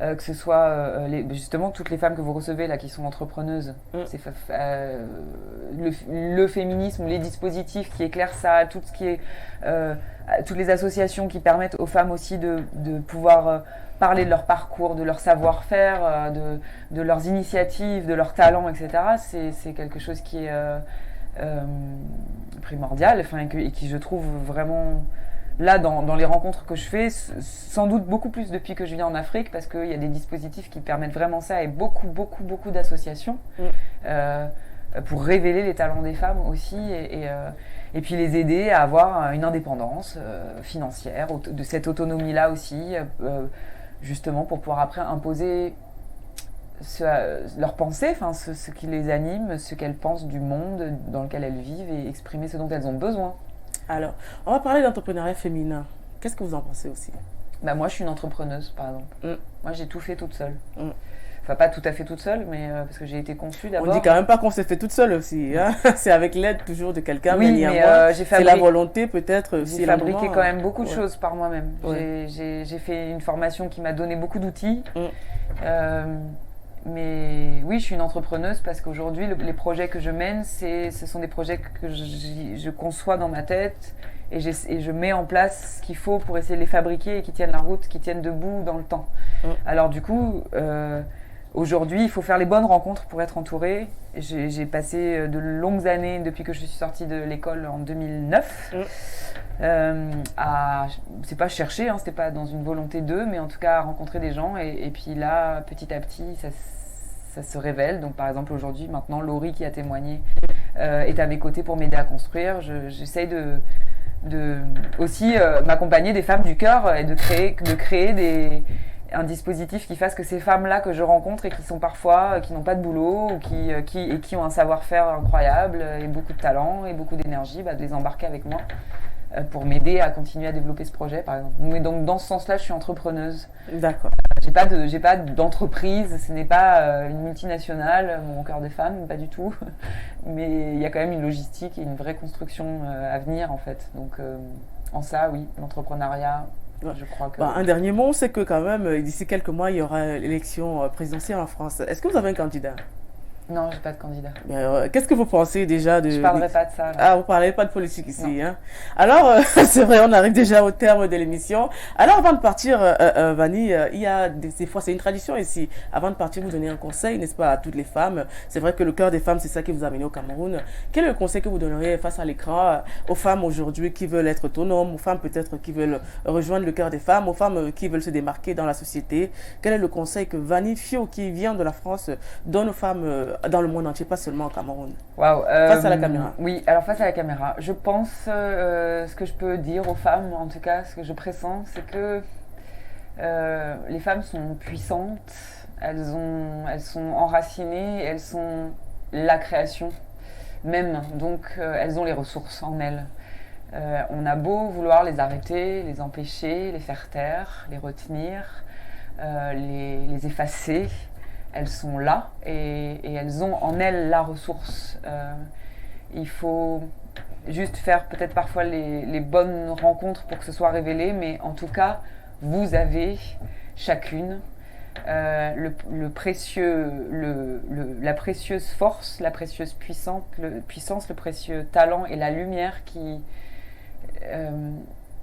que ce soit justement toutes les femmes que vous recevez là qui sont entrepreneuses, le féminisme, les dispositifs qui éclairent ça, tout ce qui est toutes les associations qui permettent aux femmes aussi de pouvoir parler de leur parcours, de leur savoir-faire, de leurs initiatives, de leurs talents, etc. C'est quelque chose qui est primordial, et qui je trouve vraiment... Là, dans les rencontres que je fais, sans doute beaucoup plus depuis que je viens en Afrique, parce qu'il y a des dispositifs qui permettent vraiment ça, et beaucoup d'associations pour révéler les talents des femmes aussi, et puis les aider à avoir une indépendance financière, de cette autonomie-là aussi, justement pour pouvoir après imposer leurs pensées, ce qui les anime, ce qu'elles pensent du monde dans lequel elles vivent, et exprimer ce dont elles ont besoin.
Alors, on va parler d'entrepreneuriat féminin. Qu'est-ce que vous en pensez aussi?
Moi, je suis une entrepreneuse, par exemple. Moi, j'ai tout fait toute seule. Enfin, pas tout à fait toute seule, mais parce que j'ai été conçue d'abord.
On dit quand même pas qu'on s'est fait toute seule aussi. Hein. C'est avec l'aide toujours de quelqu'un.
Oui, mais
c'est la volonté peut-être.
J'ai fabriqué quand même beaucoup de choses par moi-même.
Ouais.
J'ai fait une formation qui m'a donné beaucoup d'outils. Mais oui, je suis une entrepreneuse parce qu'aujourd'hui, les projets que je mène, ce sont des projets que je conçois dans ma tête et je mets en place ce qu'il faut pour essayer de les fabriquer et qui tiennent la route, qui tiennent debout dans le temps. Alors du coup, aujourd'hui, il faut faire les bonnes rencontres pour être entouré. J'ai passé de longues années depuis que je suis sortie de l'école en 2009 c'est pas chercher, hein, c'était pas dans une volonté d'eux, mais en tout cas à rencontrer des gens et puis là, petit à petit, ça se révèle. Donc par exemple aujourd'hui, maintenant, Laurie qui a témoigné est à mes côtés pour m'aider à construire. J'essaye de aussi m'accompagner des femmes du cœur et de créer un dispositif qui fasse que ces femmes-là que je rencontre et qui sont parfois, qui n'ont pas de boulot ou qui ont un savoir-faire incroyable et beaucoup de talent et beaucoup d'énergie, de les embarquer avec moi pour m'aider à continuer à développer ce projet, par exemple. Mais donc dans ce sens-là, je suis entrepreneuse.
D'accord.
J'ai pas d'entreprise, ce n'est pas une multinationale, mon cœur des femmes, pas du tout. Mais il y a quand même une logistique et une vraie construction à venir en fait. Donc en ça, oui, l'entrepreneuriat. Je crois que...
un dernier mot, c'est que quand même, d'ici quelques mois, il y aura l'élection présidentielle en France. Est-ce que vous avez un candidat?
Non, j'ai pas de candidat.
Qu'est-ce que vous pensez déjà de...
Je parlerai pas de ça. Là.
Ah, vous parlez pas de politique ici, hein? Alors, c'est vrai, on arrive déjà au terme de l'émission. Alors, avant de partir, Vanny, il y a des fois, c'est une tradition ici. Avant de partir, vous donnez un conseil, n'est-ce pas, à toutes les femmes. C'est vrai que le cœur des femmes, c'est ça qui vous a amené au Cameroun. Quel est le conseil que vous donneriez face à l'écran aux femmes aujourd'hui qui veulent être autonomes, aux femmes peut-être qui veulent rejoindre le cœur des femmes, aux femmes qui veulent se démarquer dans la société? Quel est le conseil que Vanny Fio, qui vient de la France, donne aux femmes dans le monde entier, pas seulement au Cameroun? Face à la caméra.
Oui, alors face à la caméra, je pense ce que je peux dire aux femmes, en tout cas ce que je pressens, c'est que les femmes sont puissantes, elles sont enracinées, elles sont la création même, donc elles ont les ressources en elles. On a beau vouloir les arrêter, les empêcher, les faire taire, les retenir, les effacer, elles sont là et elles ont en elles la ressource. Il faut juste faire peut-être parfois les bonnes rencontres pour que ce soit révélé, mais en tout cas, vous avez chacune la précieuse force, la précieuse puissance, le précieux talent et la lumière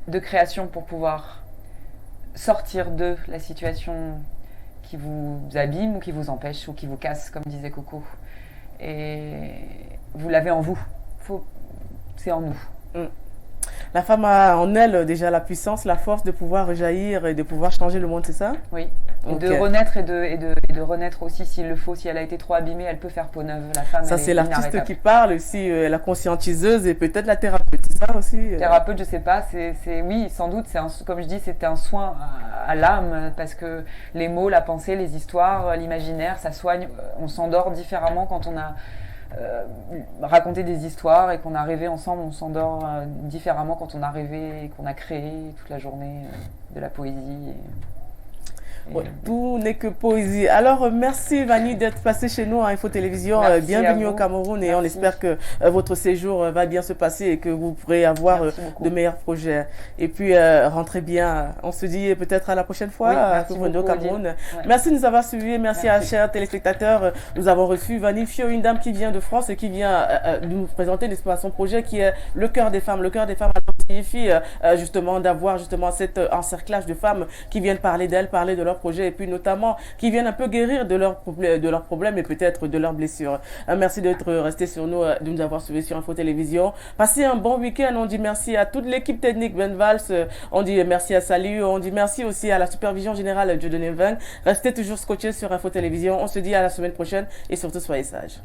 de création pour pouvoir sortir de la situation qui vous abîme ou qui vous empêche ou qui vous casse, comme disait Coco. Et vous l'avez en vous. C'est en nous.
La femme a en elle déjà la puissance, la force de pouvoir rejaillir et de pouvoir changer le monde, c'est ça?
Oui. Et de renaître et de renaître aussi s'il le faut. Si elle a été trop abîmée, elle peut faire peau neuve. La femme,
ça, c'est l'artiste qui parle aussi, la conscientiseuse et peut-être la thérapeute, c'est ça aussi?
Thérapeute, je sais pas. Oui, sans doute. Comme je dis, c'était un soin à l'âme parce que les mots, la pensée, les histoires, l'imaginaire, ça soigne. On s'endort différemment quand on a raconté des histoires et qu'on a rêvé ensemble. On s'endort différemment quand on a rêvé et qu'on a créé toute la journée de la poésie.
Tout n'est que poésie. Alors, merci Vanny d'être passée chez nous à Info Télévision. Bienvenue au Cameroun et on espère que votre séjour va bien se passer et que vous pourrez avoir de meilleurs projets. Et puis, rentrez bien. On se dit peut-être à la prochaine fois que vous venez au Cameroun. Ouais. Merci de nous avoir suivis. Merci à chers téléspectateurs. Nous avons reçu Vanny Fio, une dame qui vient de France et qui vient nous présenter son projet qui est le cœur des femmes. Le cœur des femmes signifie justement d'avoir justement cet encerclage de femmes qui viennent parler d'elles, parler de leur projet et puis notamment qui viennent un peu guérir de leurs problèmes et peut-être de leurs blessures. Merci d'être resté sur nous, de nous avoir suivis sur Info Télévision. Passez un bon week-end. On dit merci à toute l'équipe technique Ben Valls. On dit merci à Salut. On dit merci aussi à la supervision générale de Dieudonné Veng. Restez toujours scotchés sur Info Télévision. On se dit à la semaine prochaine et surtout soyez sages.